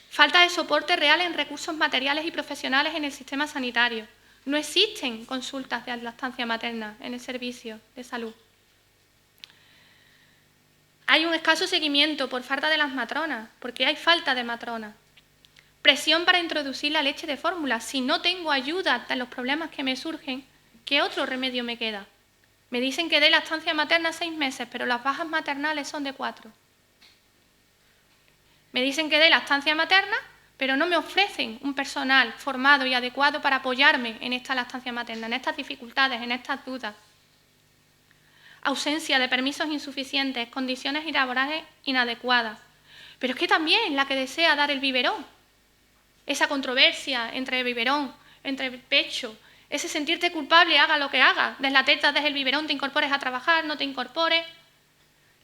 Falta de soporte real en recursos materiales y profesionales en el sistema sanitario. No existen consultas de lactancia materna en el servicio de salud. Hay un escaso seguimiento por falta de las matronas, porque hay falta de matronas. Presión para introducir la leche de fórmula. Si no tengo ayuda de los problemas que me surgen, ¿qué otro remedio me queda? Me dicen que dé lactancia materna 6 meses, pero las bajas maternales son de 4. Me dicen que dé lactancia materna, pero no me ofrecen un personal formado y adecuado para apoyarme en esta lactancia materna, en estas dificultades, en estas dudas. Ausencia de permisos insuficientes, condiciones laborales inadecuadas. Pero es que también la que desea dar el biberón, esa controversia entre el biberón, entre el pecho, ese sentirte culpable, haga lo que haga, des la teta, des el biberón, te incorpores a trabajar, no te incorpores.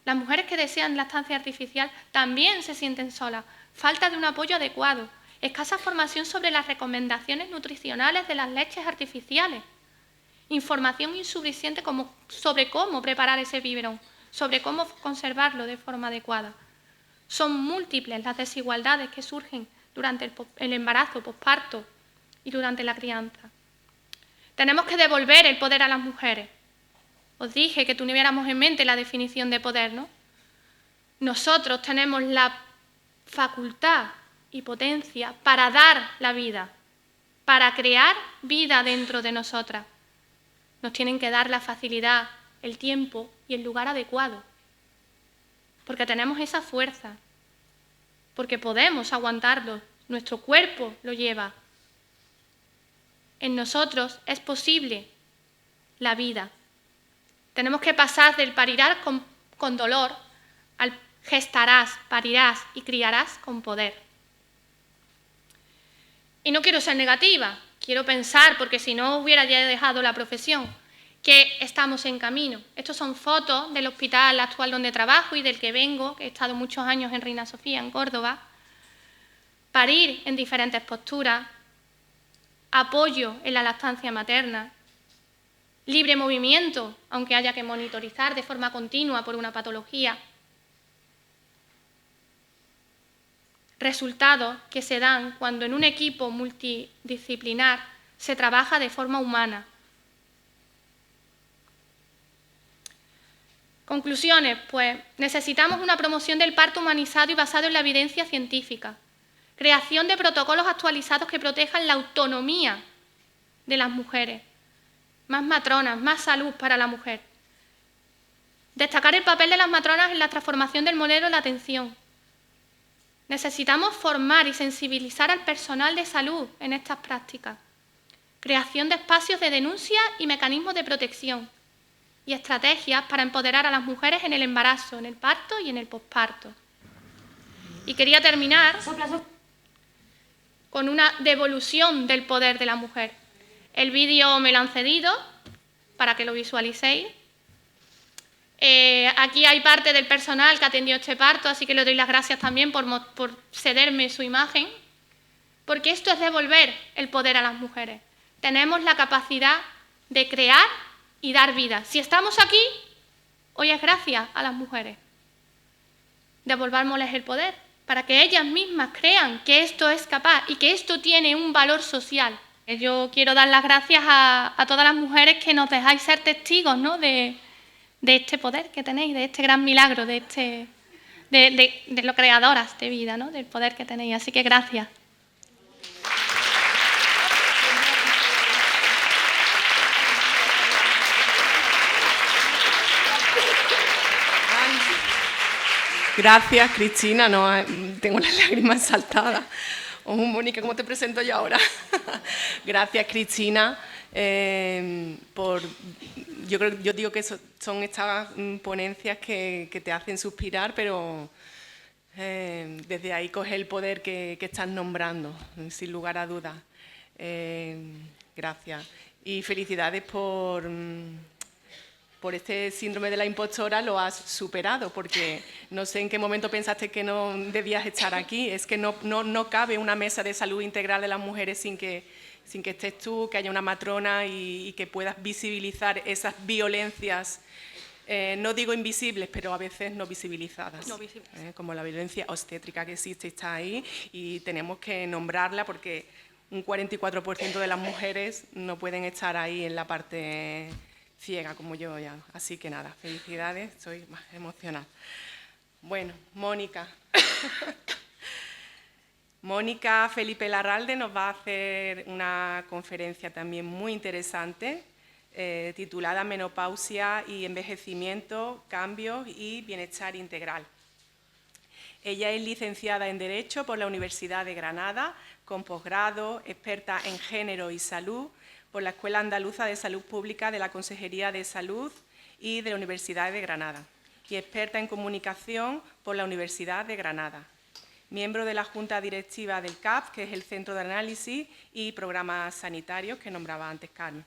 Las mujeres que desean lactancia artificial también se sienten solas. Falta de un apoyo adecuado, escasa formación sobre las recomendaciones nutricionales de las leches artificiales, información insuficiente sobre cómo preparar ese biberón, sobre cómo conservarlo de forma adecuada. Son múltiples las desigualdades que surgen durante el embarazo, posparto y durante la crianza. Tenemos que devolver el poder a las mujeres. Os dije que tuviéramos en mente la definición de poder, ¿no? Nosotros tenemos la facultad y potencia para dar la vida, para crear vida dentro de nosotras. Nos tienen que dar la facilidad, el tiempo y el lugar adecuado, porque tenemos esa fuerza, porque podemos aguantarlo, nuestro cuerpo lo lleva. En nosotros es posible la vida. Tenemos que pasar del parirás con dolor al gestarás, parirás y criarás con poder. Y no quiero ser negativa, quiero pensar, porque si no hubiera ya dejado la profesión, que estamos en camino. Estos son fotos del hospital actual donde trabajo y del que vengo, que he estado muchos años en Reina Sofía, en Córdoba. Parir en diferentes posturas, apoyo en la lactancia materna, libre movimiento, aunque haya que monitorizar de forma continua por una patología. Resultados que se dan cuando en un equipo multidisciplinar se trabaja de forma humana. Conclusiones, pues necesitamos una promoción del parto humanizado y basado en la evidencia científica. Creación de protocolos actualizados que protejan la autonomía de las mujeres. Más matronas, más salud para la mujer. Destacar el papel de las matronas en la transformación del modelo de la atención. Necesitamos formar y sensibilizar al personal de salud en estas prácticas. Creación de espacios de denuncia y mecanismos de protección. Y estrategias para empoderar a las mujeres en el embarazo, en el parto y en el posparto. Y quería terminar con una devolución del poder de la mujer. El vídeo me lo han cedido para que lo visualicéis. Aquí hay parte del personal que atendió este parto, así que le doy las gracias también por cederme su imagen, porque esto es devolver el poder a las mujeres. Tenemos la capacidad de crear y dar vida. Si estamos aquí, hoy es gracias a las mujeres. Devolvámosles el poder para que ellas mismas crean que esto es capaz y que esto tiene un valor social. Yo quiero dar las gracias a todas las mujeres que nos dejáis ser testigos, ¿no?, de este poder que tenéis, de este gran milagro, de lo creadoras de vida, ¿no?, del poder que tenéis. Así que gracias. Gracias, Cristina. No, tengo las lágrimas saltadas. Mónica, ¿cómo te presento yo ahora? Gracias, Cristina, yo digo que son estas ponencias que te hacen suspirar, pero desde ahí coge el poder que estás nombrando, sin lugar a dudas. Gracias. Y felicidades por este síndrome de la impostora, lo has superado, porque no sé en qué momento pensaste que no debías estar aquí. Es que no cabe una mesa de salud integral de las mujeres sin que estés tú, que haya una matrona y que puedas visibilizar esas violencias, no digo invisibles, pero a veces no visibilizadas, como la violencia obstétrica que existe, está ahí, y tenemos que nombrarla porque un 44% de las mujeres no pueden estar ahí en la parte ciega como yo ya. Así que nada, felicidades, estoy más emocionada. Bueno, Mónica. Mónica Felipe Larralde nos va a hacer una conferencia también muy interesante, titulada Menopausia y envejecimiento, cambios y bienestar integral. Ella es licenciada en Derecho por la Universidad de Granada, con posgrado, experta en género y salud por la Escuela Andaluza de Salud Pública de la Consejería de Salud y de la Universidad de Granada, y experta en comunicación por la Universidad de Granada. Miembro de la Junta Directiva del CAP, que es el Centro de Análisis y Programas Sanitarios que nombraba antes Carmen.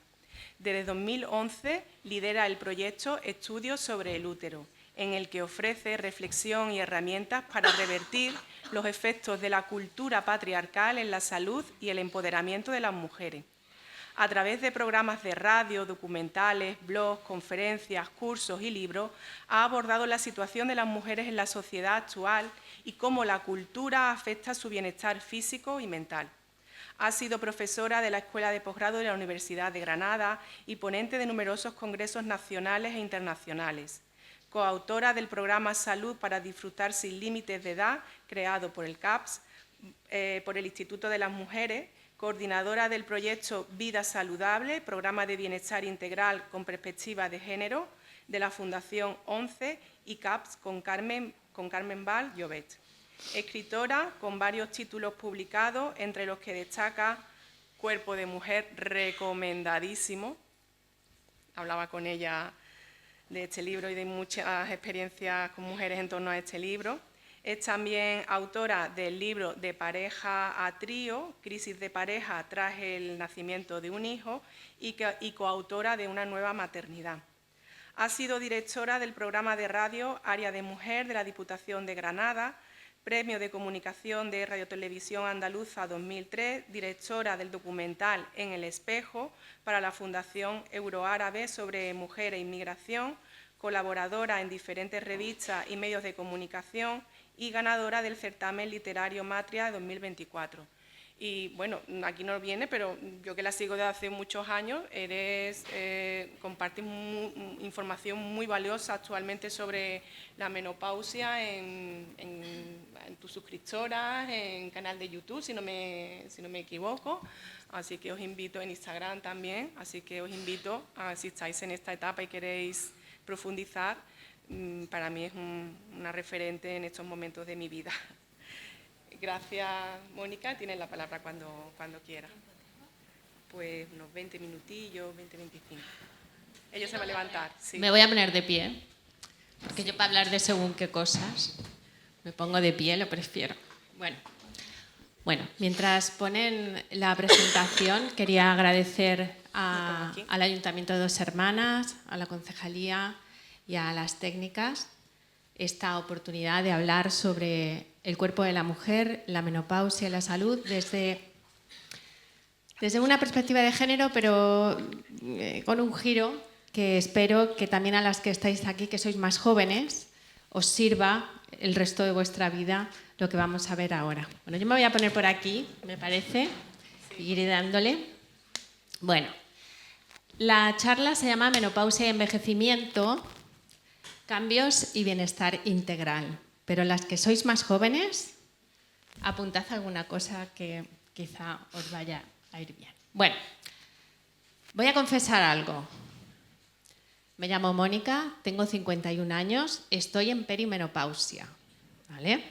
Desde 2011 lidera el proyecto Estudios sobre el útero, en el que ofrece reflexión y herramientas para revertir los efectos de la cultura patriarcal en la salud y el empoderamiento de las mujeres. A través de programas de radio, documentales, blogs, conferencias, cursos y libros, ha abordado la situación de las mujeres en la sociedad actual y cómo la cultura afecta su bienestar físico y mental. Ha sido profesora de la Escuela de Posgrado de la Universidad de Granada y ponente de numerosos congresos nacionales e internacionales. Coautora del programa Salud para disfrutar sin límites de edad, creado por el CAPS, por el Instituto de las Mujeres, coordinadora del proyecto Vida Saludable, programa de bienestar integral con perspectiva de género, de la Fundación 11 y CAPS con Carmen Val Llobet. Escritora con varios títulos publicados, entre los que destaca Cuerpo de Mujer, recomendadísimo. Hablaba con ella de este libro y de muchas experiencias con mujeres en torno a este libro. Es también autora del libro De pareja a trío, Crisis de pareja tras el nacimiento de un hijo, y coautora de Una nueva maternidad. Ha sido directora del programa de radio Área de Mujer de la Diputación de Granada, Premio de Comunicación de Radiotelevisión Andaluza 2003, directora del documental En el Espejo para la Fundación Euroárabe sobre Mujer e Inmigración, colaboradora en diferentes revistas y medios de comunicación y ganadora del certamen literario Matria 2024. Y bueno, aquí no viene, pero yo que la sigo desde hace muchos años, compartes información muy valiosa actualmente sobre la menopausia en tus suscriptoras, en canal de YouTube, si no me equivoco. Así que os invito, en Instagram también, así que os invito a, si estáis en esta etapa y queréis profundizar, para mí es una referente en estos momentos de mi vida. Gracias, Mónica. Tienes la palabra cuando quiera. Pues unos 20 minutillos, 20, 25. Ella se va a levantar. Sí. Me voy a poner de pie, porque yo para hablar de según qué cosas me pongo de pie, lo prefiero. Bueno, mientras ponen la presentación, quería agradecer al Ayuntamiento de Dos Hermanas, a la Concejalía y a las técnicas esta oportunidad de hablar sobre el cuerpo de la mujer, la menopausia y la salud desde una perspectiva de género, pero con un giro que espero que también a las que estáis aquí, que sois más jóvenes, os sirva el resto de vuestra vida lo que vamos a ver ahora. Bueno, yo me voy a poner por aquí, me parece, y iré dándole. Bueno, la charla se llama Menopausia y envejecimiento, cambios y bienestar integral. Pero las que sois más jóvenes, apuntad alguna cosa que quizá os vaya a ir bien. Bueno, voy a confesar algo. Me llamo Mónica, tengo 51 años, estoy en perimenopausia. ¿Vale?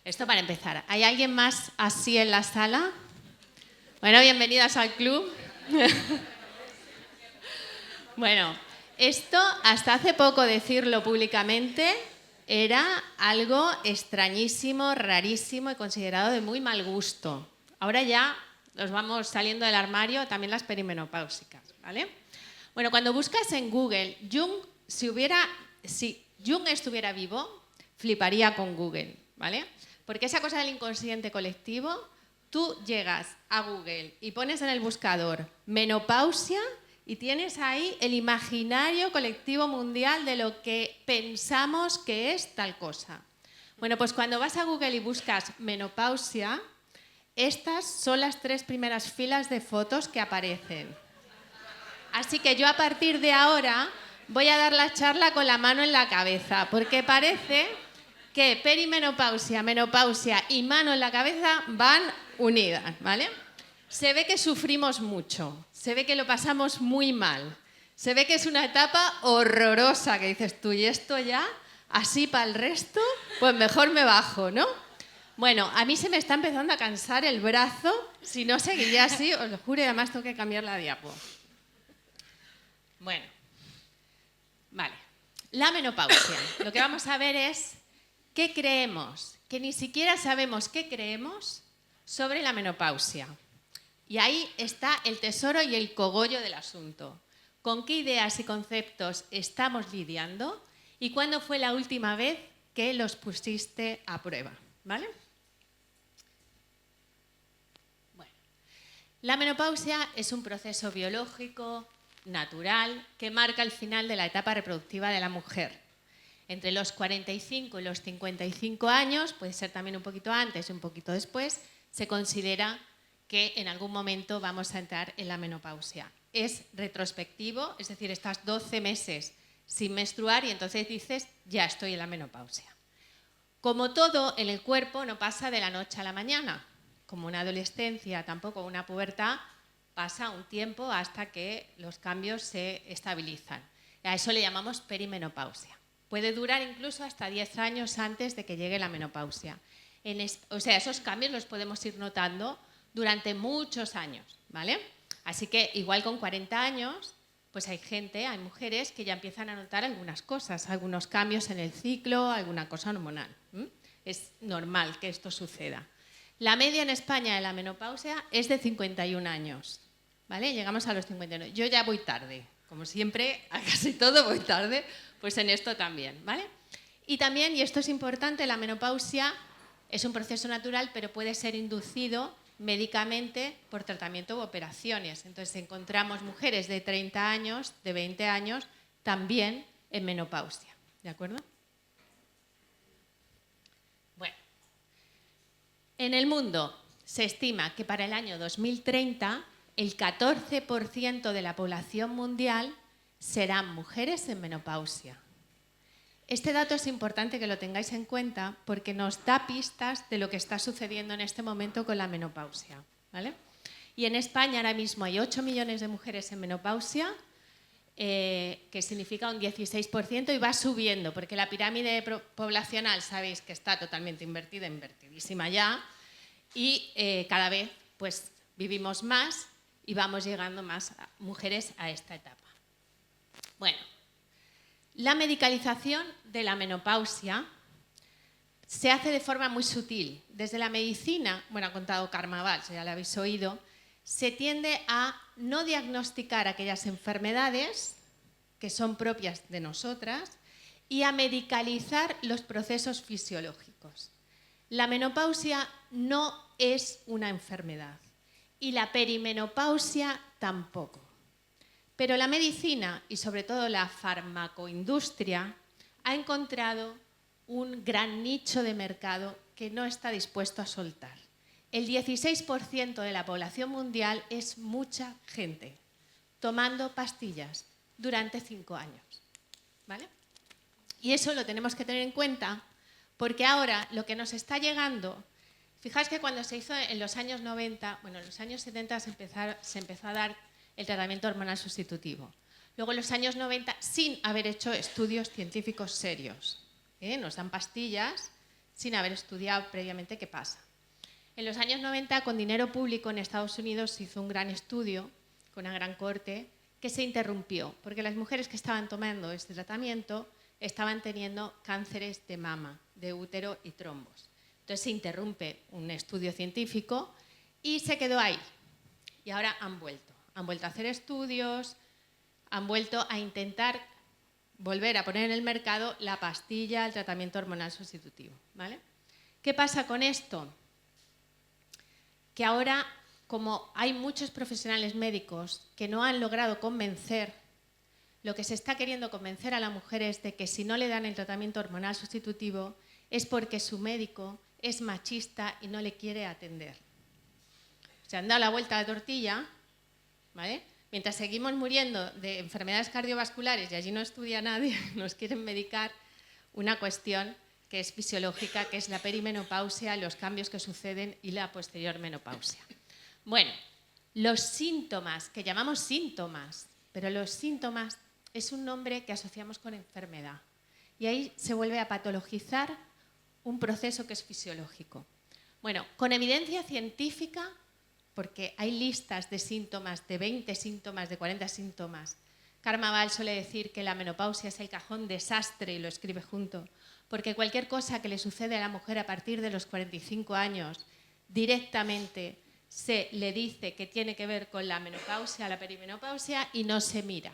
Esto para empezar. ¿Hay alguien más así en la sala? Bueno, bienvenidas al club. Bueno, esto hasta hace poco decirlo públicamente era algo extrañísimo, rarísimo y considerado de muy mal gusto. Ahora ya nos vamos saliendo del armario, también las perimenopáusicas, ¿vale? Bueno, cuando buscas en Google, si Jung estuviera vivo, fliparía con Google, ¿vale? Porque esa cosa del inconsciente colectivo, tú llegas a Google y pones en el buscador menopausia y tienes ahí el imaginario colectivo mundial de lo que pensamos que es tal cosa. Bueno, pues cuando vas a Google y buscas menopausia, estas son las 3 primeras filas de fotos que aparecen. Así que yo a partir de ahora voy a dar la charla con la mano en la cabeza, porque parece que perimenopausia, menopausia y mano en la cabeza van unidas, ¿vale? Se ve que sufrimos mucho, se ve que lo pasamos muy mal, se ve que es una etapa horrorosa, que dices tú, y esto ya, así para el resto, pues mejor me bajo, ¿no? Bueno, a mí se me está empezando a cansar el brazo, si no seguiría así, os lo juro, y además tengo que cambiar la diapo. Bueno, vale, la menopausia. Lo que vamos a ver es qué creemos, que ni siquiera sabemos qué creemos sobre la menopausia. Y ahí está el tesoro y el cogollo del asunto. ¿Con qué ideas y conceptos estamos lidiando? ¿Y cuándo fue la última vez que los pusiste a prueba? ¿Vale? Bueno, la menopausia es un proceso biológico, natural, que marca el final de la etapa reproductiva de la mujer. Entre los 45 y los 55 años, puede ser también un poquito antes y un poquito después, se considera que en algún momento vamos a entrar en la menopausia. Es retrospectivo, es decir, estás 12 meses sin menstruar y entonces dices, ya estoy en la menopausia. Como todo en el cuerpo no pasa de la noche a la mañana, como una adolescencia, tampoco una pubertad, pasa un tiempo hasta que los cambios se estabilizan. A eso le llamamos perimenopausia. Puede durar incluso hasta 10 años antes de que llegue la menopausia. O sea, esos cambios los podemos ir notando durante muchos años, ¿vale? Así que igual con 40 años, pues hay mujeres que ya empiezan a notar algunas cosas, algunos cambios en el ciclo, alguna cosa hormonal. Es normal que esto suceda. La media en España de la menopausia es de 51 años, ¿vale? Llegamos a los 51. Yo ya voy tarde, como siempre, a casi todo voy tarde, pues en esto también, ¿vale? Y también, y esto es importante, la menopausia es un proceso natural, pero puede ser inducido médicamente por tratamiento u operaciones. Entonces encontramos mujeres de 30 años, de 20 años, también en menopausia. ¿De acuerdo? Bueno, en el mundo se estima que para el año 2030 el 14% de la población mundial serán mujeres en menopausia. Este dato es importante que lo tengáis en cuenta porque nos da pistas de lo que está sucediendo en este momento con la menopausia, ¿vale? Y en España ahora mismo hay 8 millones de mujeres en menopausia, que significa un 16%, y va subiendo, porque la pirámide poblacional sabéis que está totalmente invertida, invertidísima ya, y cada vez pues, vivimos más y vamos llegando más mujeres a esta etapa. Bueno. La medicalización de la menopausia se hace de forma muy sutil. Desde la medicina, bueno, ha contado Carme Valls, ya lo habéis oído, se tiende a no diagnosticar aquellas enfermedades que son propias de nosotras y a medicalizar los procesos fisiológicos. La menopausia no es una enfermedad y la perimenopausia tampoco. Pero la medicina y sobre todo la farmacoindustria ha encontrado un gran nicho de mercado que no está dispuesto a soltar. El 16% de la población mundial es mucha gente tomando pastillas durante 5 años, ¿vale? Y eso lo tenemos que tener en cuenta porque ahora lo que nos está llegando, fijaos que cuando se hizo en los años 90, bueno, en los años 70 se empezó a dar el tratamiento hormonal sustitutivo. Luego en los años 90, sin haber hecho estudios científicos serios. Nos dan pastillas sin haber estudiado previamente qué pasa. En los años 90, con dinero público en Estados Unidos, se hizo un gran estudio con una gran corte que se interrumpió, porque las mujeres que estaban tomando este tratamiento estaban teniendo cánceres de mama, de útero y trombos. Entonces se interrumpe un estudio científico y se quedó ahí. Y ahora han vuelto a hacer estudios, han vuelto a intentar volver a poner en el mercado la pastilla, el tratamiento hormonal sustitutivo, ¿vale? ¿Qué pasa con esto? Que ahora, como hay muchos profesionales médicos que no han logrado convencer, lo que se está queriendo convencer a la mujer es de que si no le dan el tratamiento hormonal sustitutivo es porque su médico es machista y no le quiere atender. Se han dado la vuelta a la tortilla, ¿vale? Mientras seguimos muriendo de enfermedades cardiovasculares y allí no estudia nadie, nos quieren medicar una cuestión que es fisiológica, que es la perimenopausia, los cambios que suceden y la posterior menopausia. Bueno, los síntomas, que llamamos síntomas, pero los síntomas es un nombre que asociamos con enfermedad. Y ahí se vuelve a patologizar un proceso que es fisiológico. Bueno, con evidencia científica, porque hay listas de síntomas, de 20 síntomas, de 40 síntomas. Carme Valls suele decir que la menopausia es el cajón desastre, y lo escribe junto, porque cualquier cosa que le sucede a la mujer a partir de los 45 años, directamente se le dice que tiene que ver con la menopausia, la perimenopausia, y no se mira.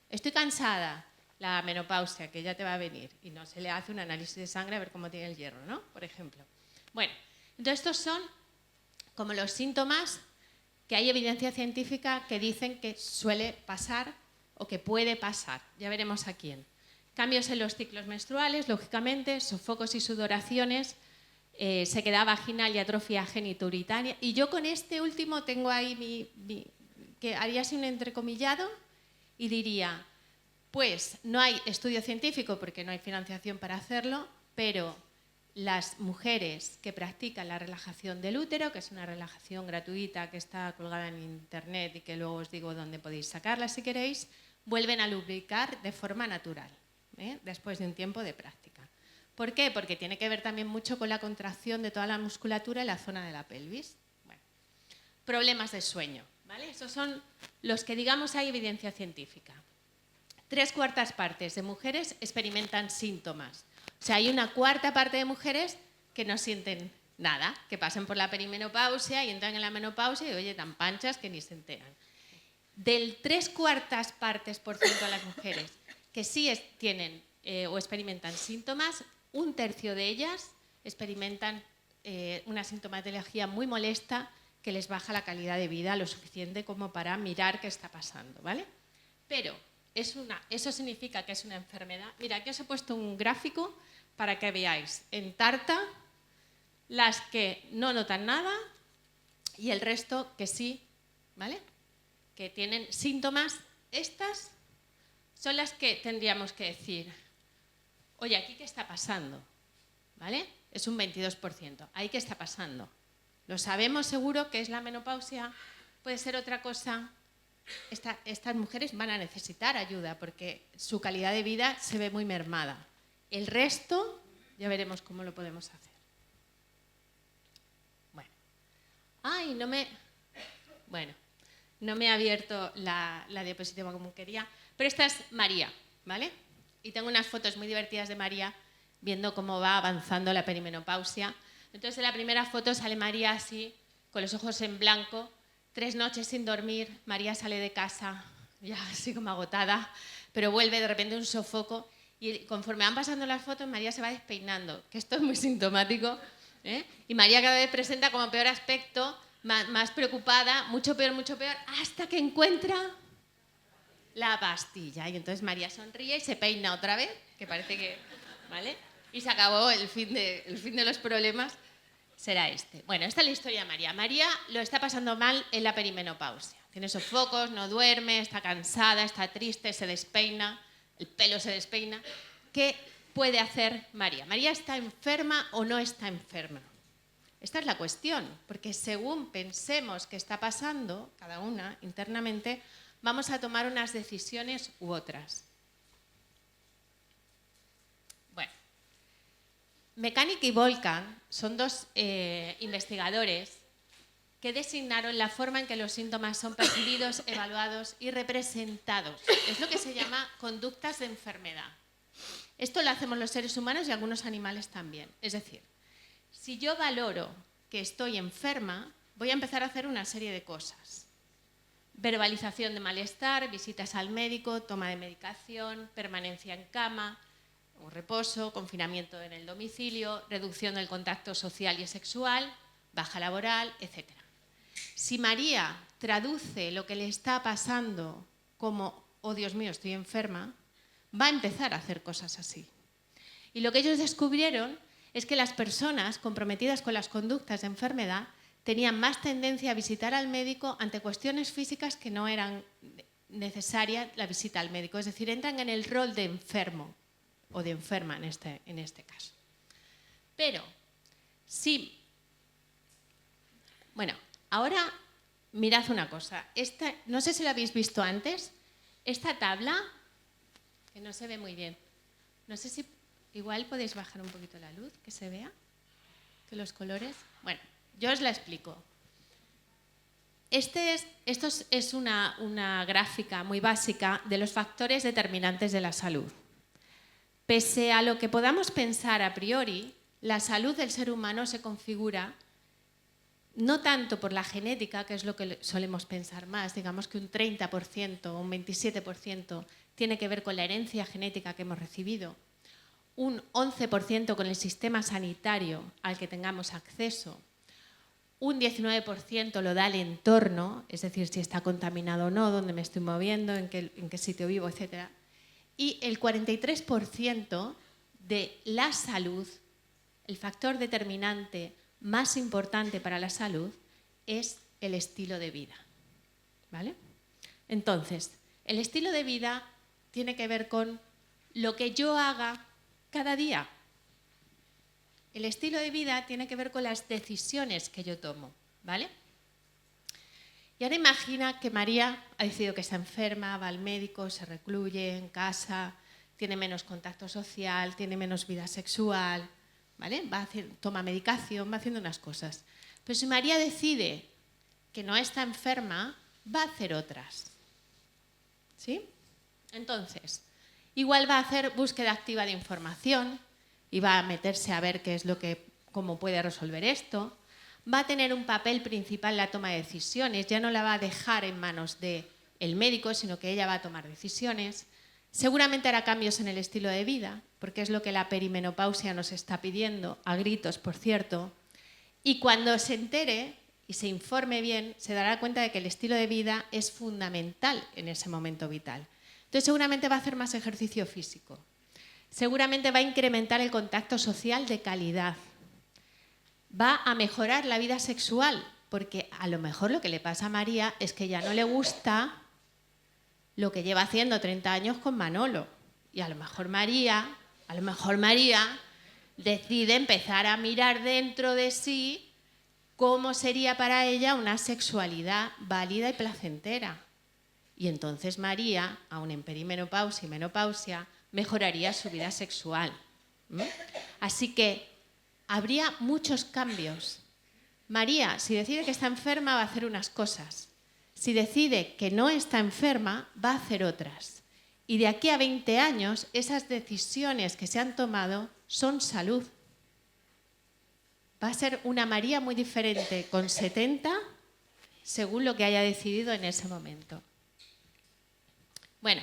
Estoy cansada, la menopausia, que ya te va a venir, y no se le hace un análisis de sangre a ver cómo tiene el hierro, ¿no? Por ejemplo. Bueno, entonces estos son como los síntomas que hay evidencia científica que dicen que suele pasar o que puede pasar. Ya veremos a quién. Cambios en los ciclos menstruales, lógicamente, sofocos y sudoraciones, sequedad vaginal y atrofia genitourinaria. Y yo con este último tengo ahí que haría así un entrecomillado y diría, pues no hay estudio científico porque no hay financiación para hacerlo, pero las mujeres que practican la relajación del útero, que es una relajación gratuita que está colgada en internet y que luego os digo dónde podéis sacarla si queréis, vuelven a lubricar de forma natural, después de un tiempo de práctica. ¿Por qué? Porque tiene que ver también mucho con la contracción de toda la musculatura en la zona de la pelvis. Bueno, problemas de sueño, ¿vale? Esos son los que, digamos, hay evidencia científica. 3/4 partes de mujeres experimentan síntomas. O sea, hay una cuarta parte de mujeres que no sienten nada, que pasan por la perimenopausia y entran en la menopausia y, oye, tan panchas que ni se enteran. Del 3/4 partes por ciento de las mujeres que sí tienen o experimentan síntomas, 1/3 de ellas experimentan una sintomatología muy molesta que les baja la calidad de vida lo suficiente como para mirar qué está pasando, ¿vale? Pero eso significa que es una enfermedad. Mira, aquí os he puesto un gráfico para que veáis en tarta las que no notan nada y el resto que sí, ¿vale? Que tienen síntomas. Estas son las que tendríamos que decir, oye, ¿aquí qué está pasando? ¿Vale? Es un 22%. ¿Ahí qué está pasando? ¿Lo sabemos seguro que es la menopausia? ¿Puede ser otra cosa? Estas mujeres van a necesitar ayuda porque su calidad de vida se ve muy mermada. El resto ya veremos cómo lo podemos hacer. Bueno. Ay, no me he abierto la diapositiva como quería, pero esta es María, ¿vale? Y tengo unas fotos muy divertidas de María viendo cómo va avanzando la perimenopausia. Entonces, en la primera foto sale María así, con los ojos en blanco, 3 noches sin dormir. María sale de casa, ya así como agotada, pero vuelve de repente un sofoco. Y conforme van pasando las fotos, María se va despeinando, que esto es muy sintomático, ¿eh? Y María cada vez presenta como peor aspecto, más preocupada, mucho peor, hasta que encuentra la pastilla. Y entonces María sonríe y se peina otra vez, que parece que... ¿vale? Y se acabó el fin de los problemas, será este. Bueno, esta es la historia de María. María lo está pasando mal en la perimenopausia. Tiene sofocos, no duerme, está cansada, está triste, se despeina, el pelo se despeina. ¿Qué puede hacer María? ¿María está enferma o no está enferma? Esta es la cuestión, porque según pensemos qué está pasando, cada una internamente, vamos a tomar unas decisiones u otras. Bueno, Mechanic y Volkan son 2 investigadores que designaron la forma en que los síntomas son percibidos, evaluados y representados. Es lo que se llama conductas de enfermedad. Esto lo hacemos los seres humanos y algunos animales también. Es decir, si yo valoro que estoy enferma, voy a empezar a hacer una serie de cosas. Verbalización de malestar, visitas al médico, toma de medicación, permanencia en cama, o reposo, confinamiento en el domicilio, reducción del contacto social y sexual, baja laboral, etc. Si María traduce lo que le está pasando como, oh Dios mío, estoy enferma, va a empezar a hacer cosas así. Y lo que ellos descubrieron es que las personas comprometidas con las conductas de enfermedad tenían más tendencia a visitar al médico ante cuestiones físicas que no eran necesaria la visita al médico. Es decir, entran en el rol de enfermo o de enferma en este caso. Pero, sí. Bueno, ahora mirad una cosa. No sé si la habéis visto antes. Esta tabla, que no se ve muy bien. No sé si igual podéis bajar un poquito la luz, que se vea, que los colores... Bueno, yo os la explico. Esto es una gráfica muy básica de los factores determinantes de la salud. Pese a lo que podamos pensar a priori, la salud del ser humano se configura no tanto por la genética, que es lo que solemos pensar más, digamos que un 30% o un 27% tiene que ver con la herencia genética que hemos recibido, un 11% con el sistema sanitario al que tengamos acceso, un 19% lo da el entorno, es decir, si está contaminado o no, dónde me estoy moviendo, en qué sitio vivo, etc. Y el 43% de la salud, el factor determinante más importante para la salud, es el estilo de vida. ¿Vale? Entonces, el estilo de vida tiene que ver con lo que yo haga cada día. El estilo de vida tiene que ver con las decisiones que yo tomo, ¿vale? Y ahora imagina que María ha decidido que está enferma, va al médico, se recluye en casa, tiene menos contacto social, tiene menos vida sexual, ¿vale? Toma medicación, va haciendo unas cosas. Pero si María decide que no está enferma, va a hacer otras, ¿sí? Entonces, igual va a hacer búsqueda activa de información y va a meterse a ver cómo puede resolver esto. Va a tener un papel principal en la toma de decisiones, ya no la va a dejar en manos del médico, sino que ella va a tomar decisiones. Seguramente hará cambios en el estilo de vida, porque es lo que la perimenopausia nos está pidiendo, a gritos, por cierto. Y cuando se entere y se informe bien, se dará cuenta de que el estilo de vida es fundamental en ese momento vital. Entonces seguramente va a hacer más ejercicio físico. Seguramente va a incrementar el contacto social de calidad. Va a mejorar la vida sexual, porque a lo mejor lo que le pasa a María es que ya no le gusta lo que lleva haciendo 30 años con Manolo. Y a lo mejor María decide empezar a mirar dentro de sí cómo sería para ella una sexualidad válida y placentera. Y entonces María, aun en perimenopausia y menopausia, mejoraría su vida sexual. Así que habría muchos cambios. María, si decide que está enferma, va a hacer unas cosas. Si decide que no está enferma, va a hacer otras. Y de aquí a 20 años, esas decisiones que se han tomado son salud. Va a ser una María muy diferente con 70, según lo que haya decidido en ese momento. Bueno,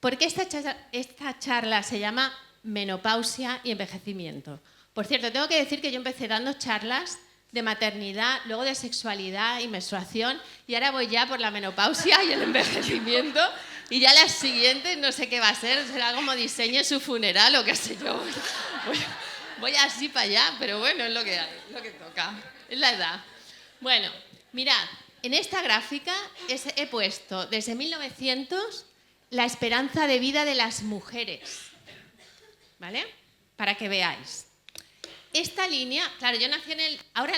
¿por qué esta charla se llama menopausia y envejecimiento? Por cierto, tengo que decir que yo empecé dando charlas de maternidad, luego de sexualidad y menstruación, y ahora voy ya por la menopausia y el envejecimiento, y ya las siguientes no sé qué va a ser, será como diseñe su funeral o qué sé yo. Voy así para allá, pero bueno, es lo que hay, es lo que toca, es la edad. Bueno, mirad, en esta gráfica he puesto desde 1900 la esperanza de vida de las mujeres, ¿vale? Para que veáis. Esta línea, claro, yo nací ahora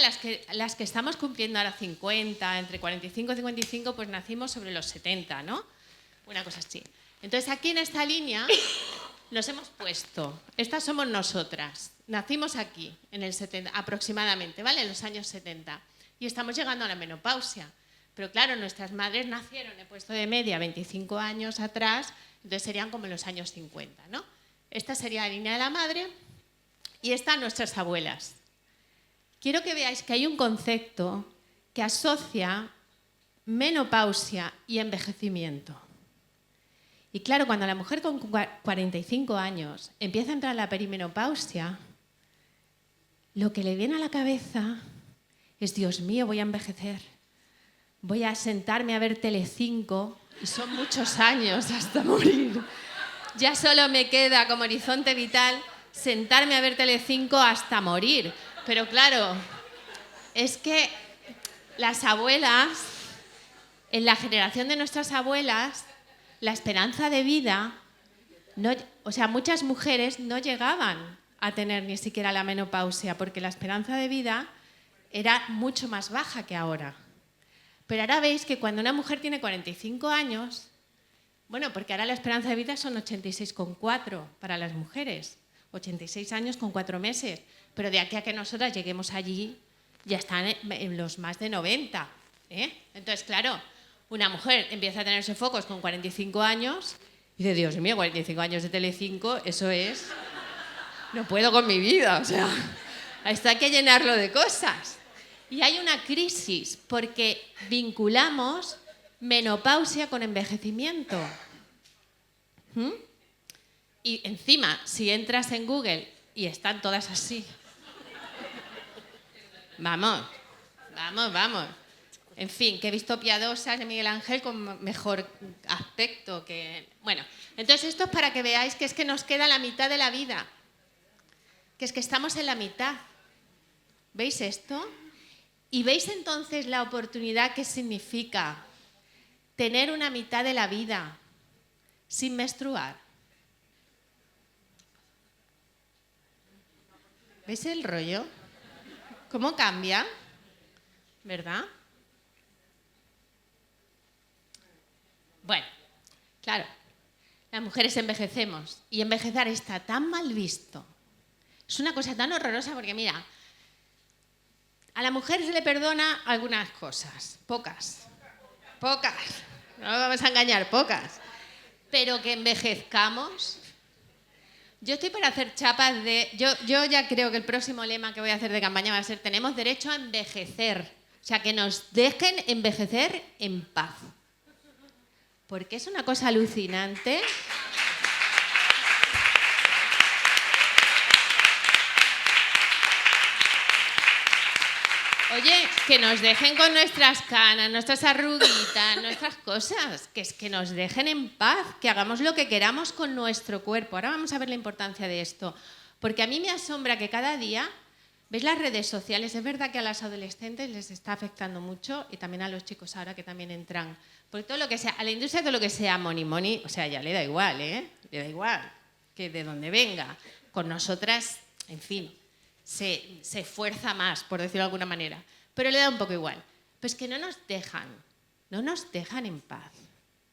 las que estamos cumpliendo ahora 50, entre 45 y 55, pues nacimos sobre los 70, ¿no? Una cosa así. Entonces aquí en esta línea nos hemos puesto, estas somos nosotras, nacimos aquí, en el 70, aproximadamente, ¿vale? En los años 70. Y estamos llegando a la menopausia. Pero claro, nuestras madres nacieron, he puesto de media 25 años atrás, entonces serían como en los años 50, ¿no? Esta sería la línea de la madre y esta nuestras abuelas. Quiero que veáis que hay un concepto que asocia menopausia y envejecimiento. Y claro, cuando la mujer con 45 años empieza a entrar en la perimenopausia, lo que le viene a la cabeza es, Dios mío, voy a envejecer. Voy a sentarme a ver Telecinco y son muchos años hasta morir. Ya solo me queda como horizonte vital sentarme a ver Telecinco hasta morir. Pero claro, es que las abuelas, en la generación de nuestras abuelas, la esperanza de vida, muchas mujeres no llegaban a tener ni siquiera la menopausia porque la esperanza de vida era mucho más baja que ahora. Pero ahora veis que cuando una mujer tiene 45 años, bueno, porque ahora la esperanza de vida son 86,4 para las mujeres, 86 años con 4 meses, pero de aquí a que nosotras lleguemos allí ya están en los más de 90. Entonces, claro, una mujer empieza a tener sofocos con 45 años y dice, Dios mío, 45 años de Telecinco, eso es... No puedo con mi vida, o sea, esto hay que llenarlo de cosas. Y hay una crisis porque vinculamos menopausia con envejecimiento. Y encima, si entras en Google y están todas así. Vamos. En fin, que he visto piadosas de Miguel Ángel con mejor aspecto que... Bueno, entonces esto es para que veáis que es que nos queda la mitad de la vida. Que es que estamos en la mitad. ¿Veis esto? Y veis entonces la oportunidad que significa tener una mitad de la vida sin menstruar. ¿Ves el rollo? ¿Cómo cambia? ¿Verdad? Bueno, claro, las mujeres envejecemos y envejecer está tan mal visto. Es una cosa tan horrorosa porque, mira, a la mujer se le perdona algunas cosas, pocas, no nos vamos a engañar, pocas, pero que envejezcamos. Yo estoy para hacer chapas de... Yo ya creo que el próximo lema que voy a hacer de campaña va a ser tenemos derecho a envejecer. O sea, que nos dejen envejecer en paz. Porque es una cosa alucinante. Oye, que nos dejen con nuestras canas, nuestras arruguitas, nuestras cosas, que es que nos dejen en paz, que hagamos lo que queramos con nuestro cuerpo. Ahora vamos a ver la importancia de esto, porque a mí me asombra que cada día, ¿ves las redes sociales? Es verdad que a las adolescentes les está afectando mucho y también a los chicos ahora que también entran. Porque todo lo que sea, a la industria todo lo que sea money, o sea, ya le da igual, ¿eh? Le da igual, que de donde venga. Con nosotras, en fin, se esfuerza más, por decirlo de alguna manera, pero le da un poco igual. Pues que no nos dejan en paz,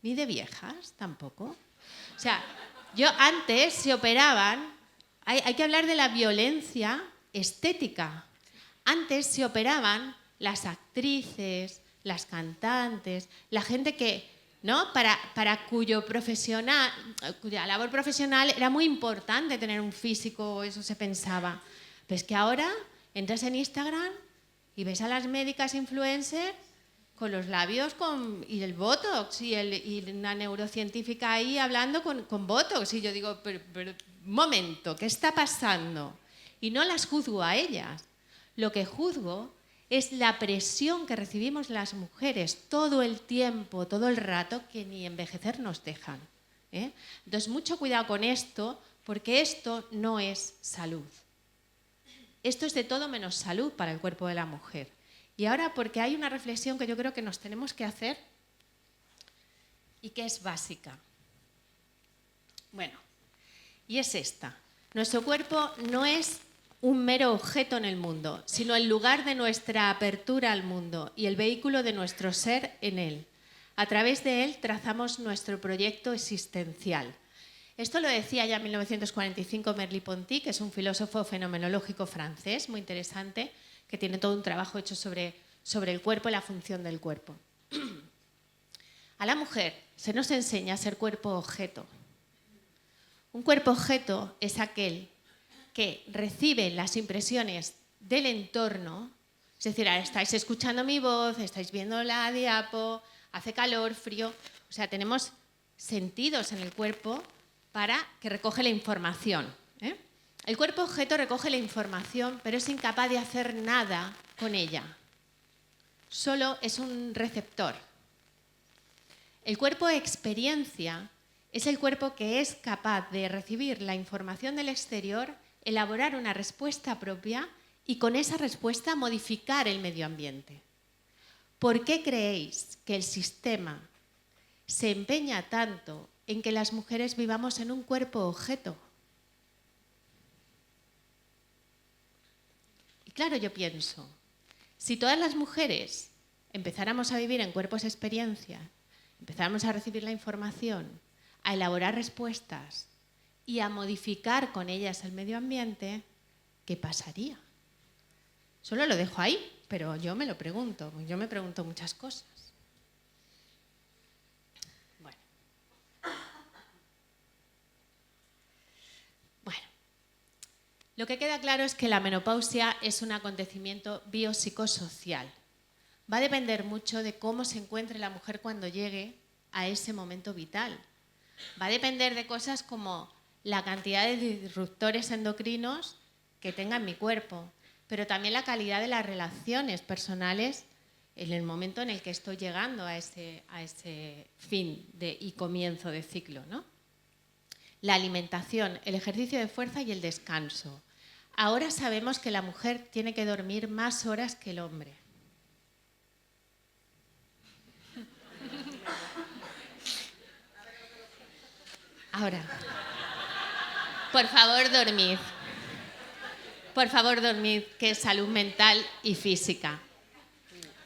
ni de viejas tampoco. O sea, yo antes se operaban, hay que hablar de la violencia estética. Antes se operaban las actrices, las cantantes, la gente que, ¿no? para cuya labor profesional era muy importante tener un físico, eso se pensaba. Pero es que ahora entras en Instagram y ves a las médicas influencers con los labios y el Botox y una neurocientífica ahí hablando con Botox. Y yo digo, pero un momento, ¿qué está pasando? Y no las juzgo a ellas. Lo que juzgo es la presión que recibimos las mujeres todo el tiempo, todo el rato, que ni envejecer nos dejan. Entonces, mucho cuidado con esto, porque esto no es salud. Esto es de todo menos salud para el cuerpo de la mujer. Y ahora, porque hay una reflexión que yo creo que nos tenemos que hacer y que es básica. Bueno, y es esta. Nuestro cuerpo no es un mero objeto en el mundo, sino el lugar de nuestra apertura al mundo y el vehículo de nuestro ser en él. A través de él trazamos nuestro proyecto existencial. Esto lo decía ya en 1945 Merleau-Ponty, que es un filósofo fenomenológico francés muy interesante, que tiene todo un trabajo hecho sobre el cuerpo y la función del cuerpo. A la mujer se nos enseña a ser cuerpo-objeto. Un cuerpo-objeto es aquel que recibe las impresiones del entorno, es decir, estáis escuchando mi voz, estáis viendo la diapo, hace calor, frío, o sea, tenemos sentidos en el cuerpo para que recoge la información. El cuerpo objeto recoge la información, pero es incapaz de hacer nada con ella. Solo es un receptor. El cuerpo experiencia es el cuerpo que es capaz de recibir la información del exterior, elaborar una respuesta propia y con esa respuesta modificar el medio ambiente. ¿Por qué creéis que el sistema se empeña tanto en que las mujeres vivamos en un cuerpo objeto? Y claro, yo pienso, si todas las mujeres empezáramos a vivir en cuerpos experiencia, empezáramos a recibir la información, a elaborar respuestas y a modificar con ellas el medio ambiente, ¿qué pasaría? Solo lo dejo ahí, pero yo me lo pregunto, yo me pregunto muchas cosas. Lo que queda claro es que la menopausia es un acontecimiento biopsicosocial. Va a depender mucho de cómo se encuentre la mujer cuando llegue a ese momento vital. Va a depender de cosas como la cantidad de disruptores endocrinos que tenga en mi cuerpo, pero también la calidad de las relaciones personales en el momento en el que estoy llegando a ese fin y comienzo de ciclo, ¿no? La alimentación, el ejercicio de fuerza y el descanso. Ahora sabemos que la mujer tiene que dormir más horas que el hombre. Ahora, por favor, dormid. Por favor, dormid, que es salud mental y física.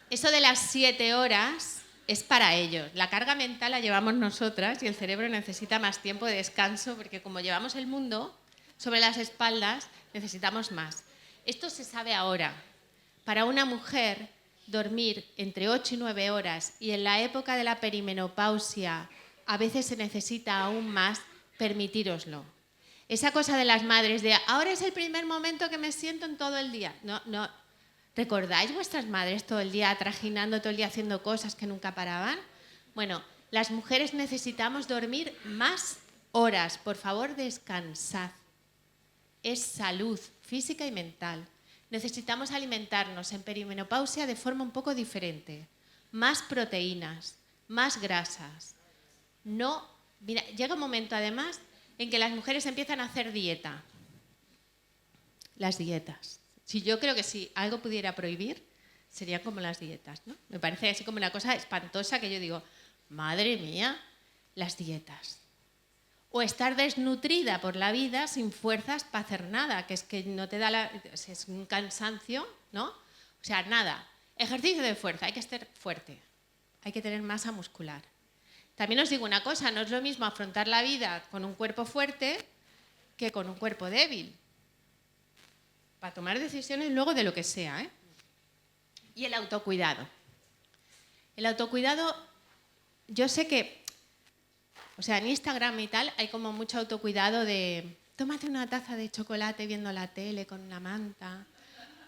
Eso de las 7 horas es para ellos. La carga mental la llevamos nosotras y el cerebro necesita más tiempo de descanso porque como llevamos el mundo sobre las espaldas, necesitamos más. Esto se sabe ahora. Para una mujer, dormir entre 8 y 9 horas y en la época de la perimenopausia a veces se necesita aún más, permitíroslo. Esa cosa de las madres de ahora es el primer momento que me siento en todo el día. No. ¿Recordáis vuestras madres todo el día trajinando, todo el día haciendo cosas que nunca paraban? Bueno, las mujeres necesitamos dormir más horas. Por favor, descansad. Es salud física y mental. Necesitamos alimentarnos en perimenopausia de forma un poco diferente. Más proteínas, más grasas. Mira, llega un momento además en que las mujeres empiezan a hacer dieta. Las dietas. Yo creo que si algo pudiera prohibir, serían como las dietas, ¿no? Me parece así como una cosa espantosa que yo digo, madre mía, las dietas. O estar desnutrida por la vida sin fuerzas para hacer nada, que es que no te da es un cansancio, ¿no? O sea, nada. Ejercicio de fuerza, hay que estar fuerte, hay que tener masa muscular. También os digo una cosa, no es lo mismo afrontar la vida con un cuerpo fuerte que con un cuerpo débil. Para tomar decisiones luego de lo que sea, ¿eh? Y el autocuidado. El autocuidado, yo sé que, o sea, en Instagram y tal hay como mucho autocuidado de tómate una taza de chocolate viendo la tele con una manta,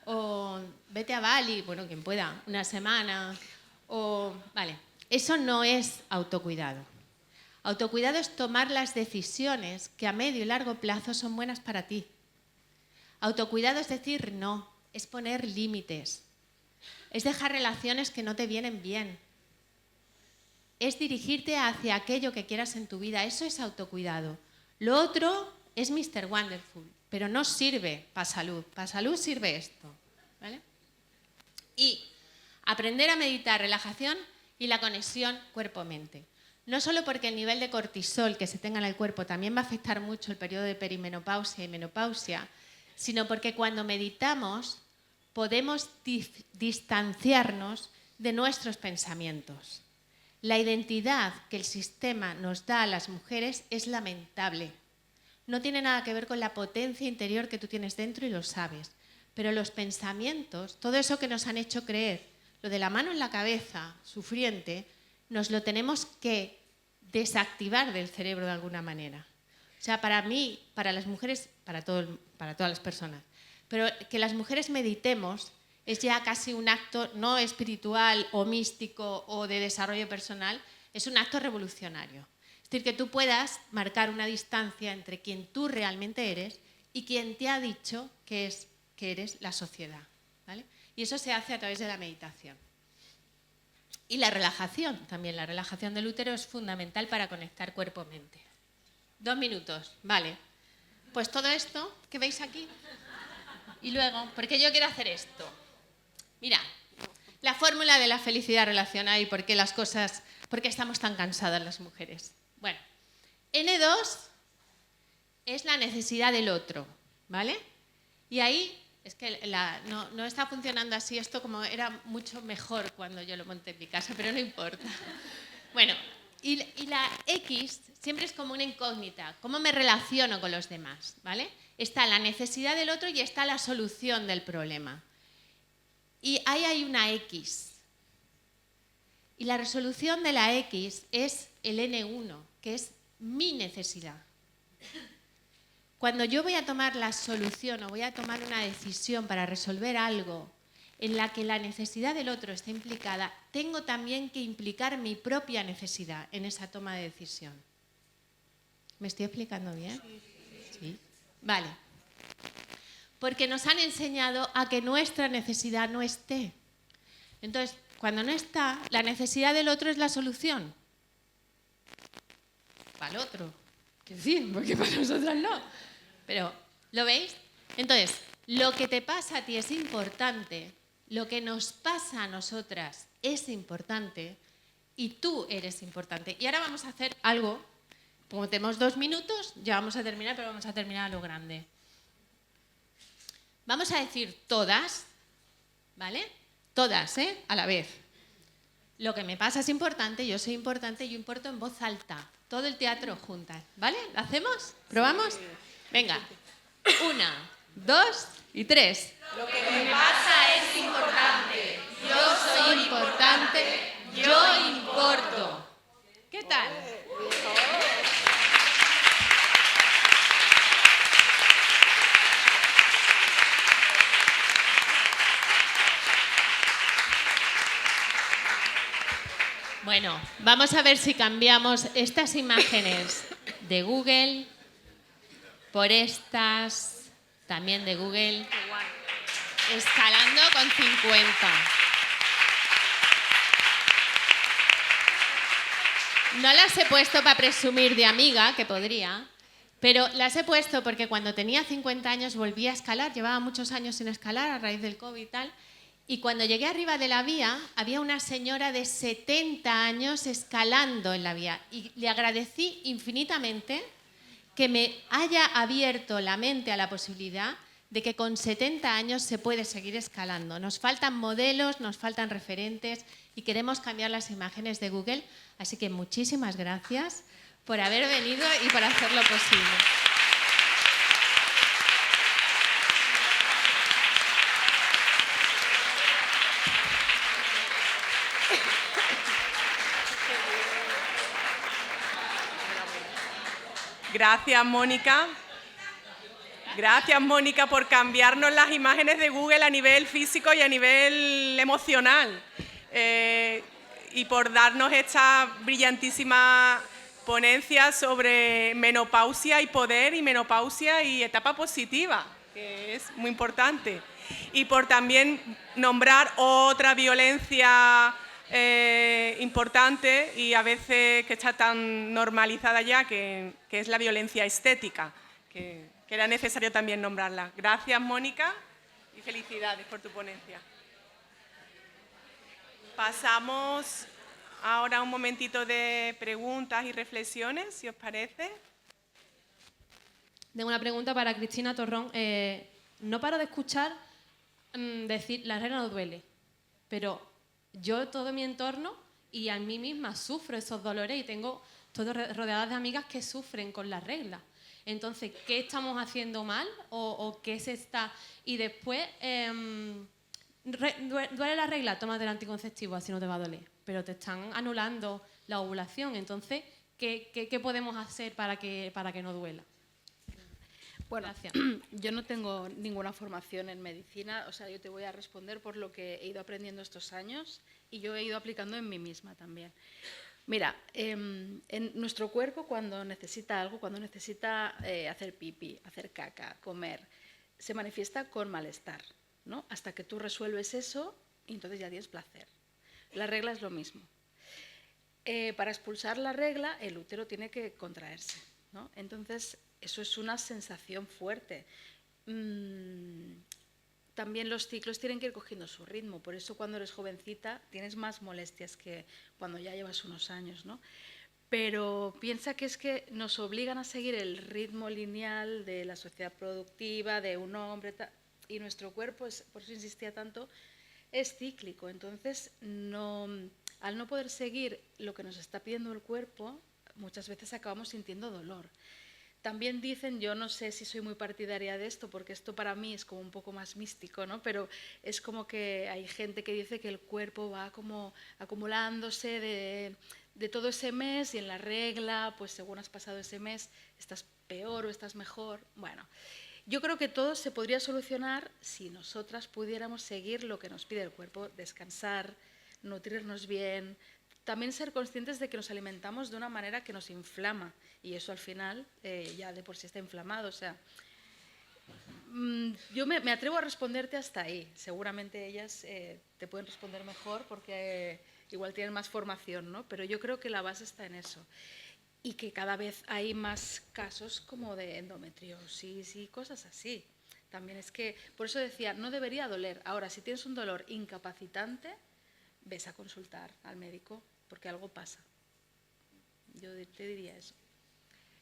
o vete a Bali, bueno, quien pueda, una semana, o vale. Eso no es autocuidado. Autocuidado es tomar las decisiones que a medio y largo plazo son buenas para ti. Autocuidado es decir no, es poner límites, es dejar relaciones que no te vienen bien, es dirigirte hacia aquello que quieras en tu vida, eso es autocuidado. Lo otro es Mr. Wonderful, pero no sirve para salud sirve esto, ¿vale? Y aprender a meditar, relajación y la conexión cuerpo-mente. No solo porque el nivel de cortisol que se tenga en el cuerpo también va a afectar mucho el periodo de perimenopausia y menopausia, sino porque cuando meditamos podemos distanciarnos de nuestros pensamientos. La identidad que el sistema nos da a las mujeres es lamentable. No tiene nada que ver con la potencia interior que tú tienes dentro y lo sabes. Pero los pensamientos, todo eso que nos han hecho creer, lo de la mano en la cabeza, sufriente, nos lo tenemos que desactivar del cerebro de alguna manera. O sea, para mí, para las mujeres, para todas las personas, pero que las mujeres meditemos es ya casi un acto no espiritual o místico o de desarrollo personal, es un acto revolucionario. Es decir, que tú puedas marcar una distancia entre quien tú realmente eres y quien te ha dicho que eres la sociedad, ¿vale? Y eso se hace a través de la meditación. Y la relajación, también la relajación del útero es fundamental para conectar cuerpo-mente. 2 minutos, vale. Pues todo esto que veis aquí. Y luego, ¿por qué yo quiero hacer esto? Mira, la fórmula de la felicidad relacional y por qué estamos tan cansadas las mujeres. Bueno, N2 es la necesidad del otro, ¿vale? Y ahí es que no está funcionando así esto como era mucho mejor cuando yo lo monté en mi casa, pero no importa. Bueno, y la X siempre es como una incógnita. ¿Cómo me relaciono con los demás? ¿Vale? Está la necesidad del otro y está la solución del problema. Y ahí hay una X. Y la resolución de la X es el N1, que es mi necesidad. Cuando yo voy a tomar la solución o voy a tomar una decisión para resolver algo en la que la necesidad del otro está implicada, tengo también que implicar mi propia necesidad en esa toma de decisión. ¿Me estoy explicando bien? Sí. Vale. Porque nos han enseñado a que nuestra necesidad no esté. Entonces, cuando no está, la necesidad del otro es la solución. Para el otro. ¿Qué decir? Porque para nosotras no. Pero, ¿lo veis? Entonces, lo que te pasa a ti es importante, lo que nos pasa a nosotras es importante y tú eres importante. Y ahora vamos a hacer algo, como tenemos 2 minutos, ya vamos a terminar, pero vamos a terminar a lo grande. Vamos a decir todas, ¿vale? Todas, a la vez. Lo que me pasa es importante, yo soy importante, yo importo en voz alta. Todo el teatro juntas, ¿vale? ¿Lo hacemos? ¿Probamos? Venga. 1, 2 y 3. Lo que me pasa es importante. Yo soy importante, yo importo. ¿Qué tal? Bueno, vamos a ver si cambiamos estas imágenes de Google por estas también de Google. Escalando con 50. No las he puesto para presumir de amiga, que podría, pero las he puesto porque cuando tenía 50 años volví a escalar, llevaba muchos años sin escalar a raíz del COVID y tal, y cuando llegué arriba de la vía había una señora de 70 años escalando en la vía y le agradecí infinitamente que me haya abierto la mente a la posibilidad de que con 70 años se puede seguir escalando. Nos faltan modelos, nos faltan referentes y queremos cambiar las imágenes de Google. Así que muchísimas gracias por haber venido y por hacerlo posible. Gracias, Mónica. Gracias, Mónica, por cambiarnos las imágenes de Google a nivel físico y a nivel emocional. Y por darnos esta brillantísima ponencia sobre menopausia y poder, y menopausia y etapa positiva, que es muy importante. Y por también nombrar otra violencia importante y a veces que está tan normalizada ya, que es la violencia estética, que era necesario también nombrarla. Gracias, Mónica, y felicidades por tu ponencia. Pasamos ahora a un momentito de preguntas y reflexiones, si os parece. Tengo una pregunta para Cristina Torrón. No paro de escuchar decir la regla no duele, pero yo todo mi entorno y a mí misma sufro esos dolores y tengo todo rodeadas de amigas que sufren con la regla. Entonces, ¿qué estamos haciendo mal o qué se está? Y después, duele la regla, tómate el anticonceptivo, así no te va a doler. Pero te están anulando la ovulación. Entonces, ¿qué podemos hacer para que no duela? Bueno, gracias. Yo no tengo ninguna formación en medicina, o sea, yo te voy a responder por lo que he ido aprendiendo estos años y yo he ido aplicando en mí misma también. Mira, en nuestro cuerpo cuando necesita algo, cuando necesita hacer pipí, hacer caca, comer, se manifiesta con malestar, ¿no? Hasta que tú resuelves eso y entonces ya tienes placer. La regla es lo mismo. Para expulsar la regla, el útero tiene que contraerse, ¿no? Entonces, eso es una sensación fuerte. También los ciclos tienen que ir cogiendo su ritmo, por eso cuando eres jovencita tienes más molestias que cuando ya llevas unos años, ¿no? Pero piensa que es que nos obligan a seguir el ritmo lineal de la sociedad productiva, de un hombre, y nuestro cuerpo, por eso insistía tanto, es cíclico. Entonces, al no poder seguir lo que nos está pidiendo el cuerpo, muchas veces acabamos sintiendo dolor. También dicen, yo no sé si soy muy partidaria de esto, porque esto para mí es como un poco más místico, ¿no? Pero es como que hay gente que dice que el cuerpo va como acumulándose de todo ese mes y en la regla, pues según has pasado ese mes, estás peor o estás mejor. Bueno, yo creo que todo se podría solucionar si nosotras pudiéramos seguir lo que nos pide el cuerpo, descansar, nutrirnos bien, también ser conscientes de que nos alimentamos de una manera que nos inflama y eso al final ya de por sí está inflamado. O sea, yo me atrevo a responderte hasta ahí. Seguramente ellas te pueden responder mejor porque igual tienen más formación, ¿no? Pero yo creo que la base está en eso. Y que cada vez hay más casos como de endometriosis y cosas así. También es que, por eso decía, no debería doler. Ahora, si tienes un dolor incapacitante, ves a consultar al médico porque algo pasa. Yo te diría eso.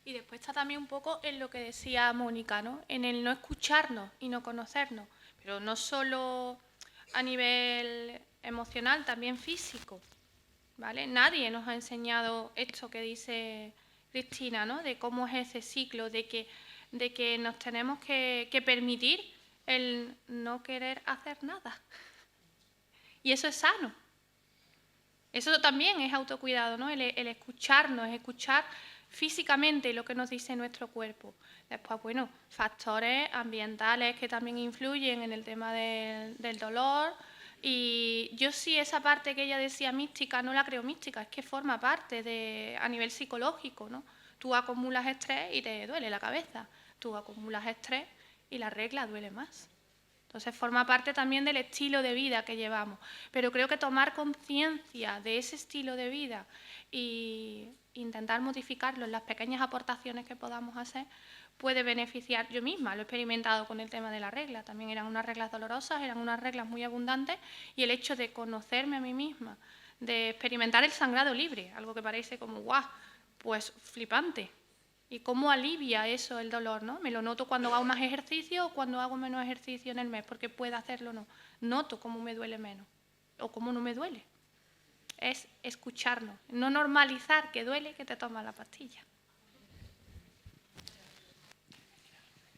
Y después está también un poco en lo que decía Mónica, ¿no? En el no escucharnos y no conocernos, pero no solo a nivel emocional, también físico, ¿vale? Nadie nos ha enseñado esto que dice Cristina, ¿no? De cómo es ese ciclo, de que nos tenemos que permitir el no querer hacer nada. Y eso es sano. Eso también es autocuidado, ¿no? El escucharnos, escuchar físicamente lo que nos dice nuestro cuerpo. Después, bueno, factores ambientales que también influyen en el tema del dolor. Y yo sí, esa parte que ella decía mística, no la creo mística, es que forma parte a nivel psicológico, ¿no? Tú acumulas estrés y te duele la cabeza. Tú acumulas estrés y la regla duele más. Entonces forma parte también del estilo de vida que llevamos. Pero creo que tomar conciencia de ese estilo de vida e intentar modificarlo en las pequeñas aportaciones que podamos hacer puede beneficiar. Yo misma lo he experimentado con el tema de la regla. También eran unas reglas dolorosas, eran unas reglas muy abundantes y el hecho de conocerme a mí misma, de experimentar el sangrado libre, algo que parece como guau, pues flipante. Y cómo alivia eso el dolor, ¿no? Me lo noto cuando hago más ejercicio o cuando hago menos ejercicio en el mes, porque puedo hacerlo o no. Noto cómo me duele menos o cómo no me duele. Es escucharnos, no normalizar que duele que te tomas la pastilla.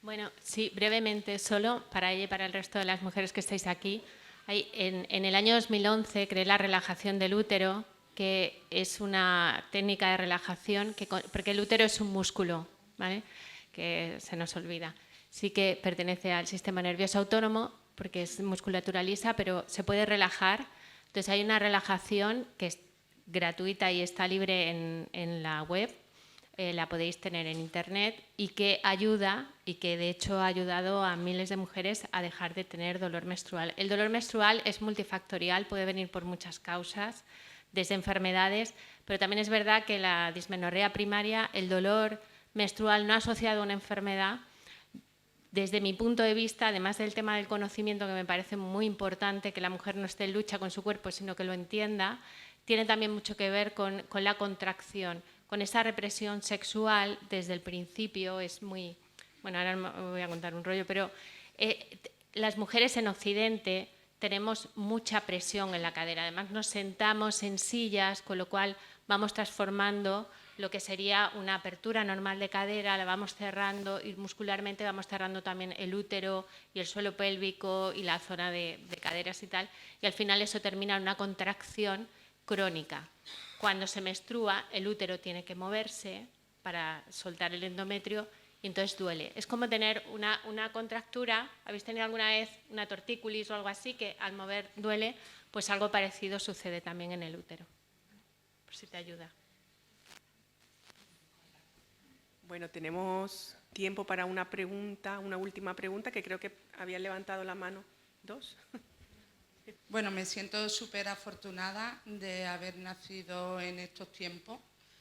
Bueno, sí, brevemente, solo para ella y para el resto de las mujeres que estáis aquí. En el año 2011 creé la relajación del útero, que es una técnica de relajación, porque el útero es un músculo, ¿vale? Que se nos olvida. Sí que pertenece al sistema nervioso autónomo, porque es musculatura lisa, pero se puede relajar. Entonces hay una relajación que es gratuita y está libre en la web, la podéis tener en internet, y que ayuda, y que de hecho ha ayudado a miles de mujeres a dejar de tener dolor menstrual. El dolor menstrual es multifactorial, puede venir por muchas causas, desde enfermedades, pero también es verdad que la dismenorrea primaria, el dolor menstrual no asociado a una enfermedad, desde mi punto de vista, además del tema del conocimiento, que me parece muy importante, que la mujer no esté en lucha con su cuerpo, sino que lo entienda, tiene también mucho que ver con la contracción, con esa represión sexual desde el principio. Es muy... Bueno, ahora me voy a contar un rollo, pero las mujeres en Occidente tenemos mucha presión en la cadera. Además, nos sentamos en sillas, con lo cual vamos transformando lo que sería una apertura normal de cadera, la vamos cerrando y muscularmente vamos cerrando también el útero y el suelo pélvico y la zona de caderas y tal. Y al final eso termina en una contracción crónica. Cuando se menstrua, el útero tiene que moverse para soltar el endometrio y entonces duele. Es como tener una contractura. ¿Habéis tenido alguna vez una tortícolis o algo así que al mover duele? Pues algo parecido sucede también en el útero. Por si te ayuda. Bueno, tenemos tiempo para una pregunta, una última pregunta, que creo que habían levantado la mano dos. Bueno, me siento súper afortunada de haber nacido en estos tiempos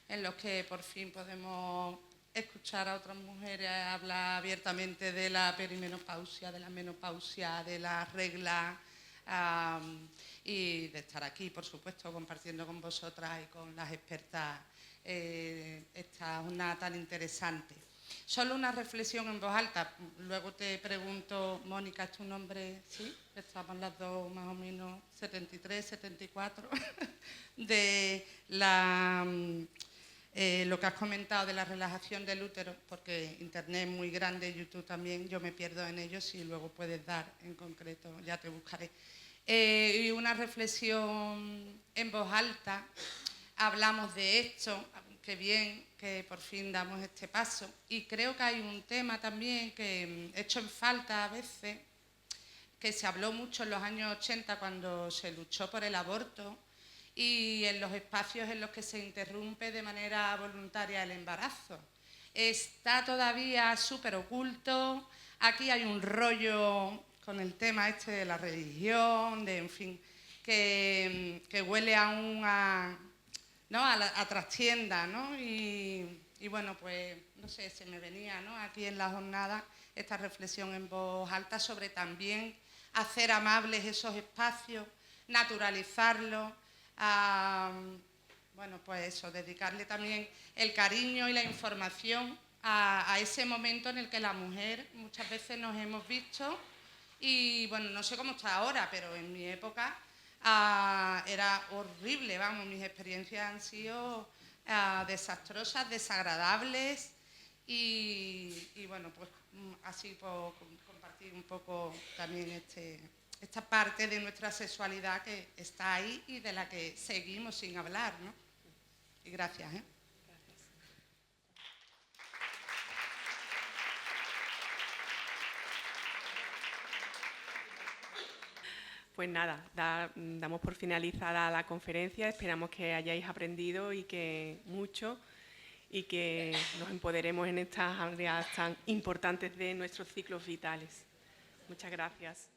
en los que por fin podemos escuchar a otras mujeres hablar abiertamente de la perimenopausia, de la menopausia, de las reglas, y de estar aquí, por supuesto, compartiendo con vosotras y con las expertas esta jornada tan interesante. Solo una reflexión en voz alta, luego te pregunto, Mónica, ¿es tu nombre? Sí, estamos las dos más o menos 73, 74, de lo que has comentado de la relajación del útero, porque Internet es muy grande, YouTube también, yo me pierdo en ello, si luego puedes dar en concreto, ya te buscaré. Y una reflexión en voz alta, hablamos de esto, qué bien que por fin damos este paso, y creo que hay un tema también que he hecho en falta a veces, que se habló mucho en los años 80 cuando se luchó por el aborto, y en los espacios en los que se interrumpe de manera voluntaria el embarazo. Está todavía súper oculto. Aquí hay un rollo con el tema este de la religión, en fin, que huele aún a trastienda, ¿no? Y bueno, pues, no sé, se me venía, ¿no?, aquí en la jornada esta reflexión en voz alta sobre también hacer amables esos espacios, naturalizarlos, bueno, pues eso, dedicarle también el cariño y la información a ese momento en el que la mujer muchas veces nos hemos visto y, bueno, no sé cómo está ahora, pero en mi época era horrible, vamos, mis experiencias han sido desastrosas, desagradables y bueno, pues así puedo compartir un poco también esta parte de nuestra sexualidad que está ahí y de la que seguimos sin hablar, ¿no? Y gracias, ¿eh? Pues nada, damos por finalizada la conferencia, esperamos que hayáis aprendido y que mucho y que nos empoderemos en estas áreas tan importantes de nuestros ciclos vitales. Muchas gracias.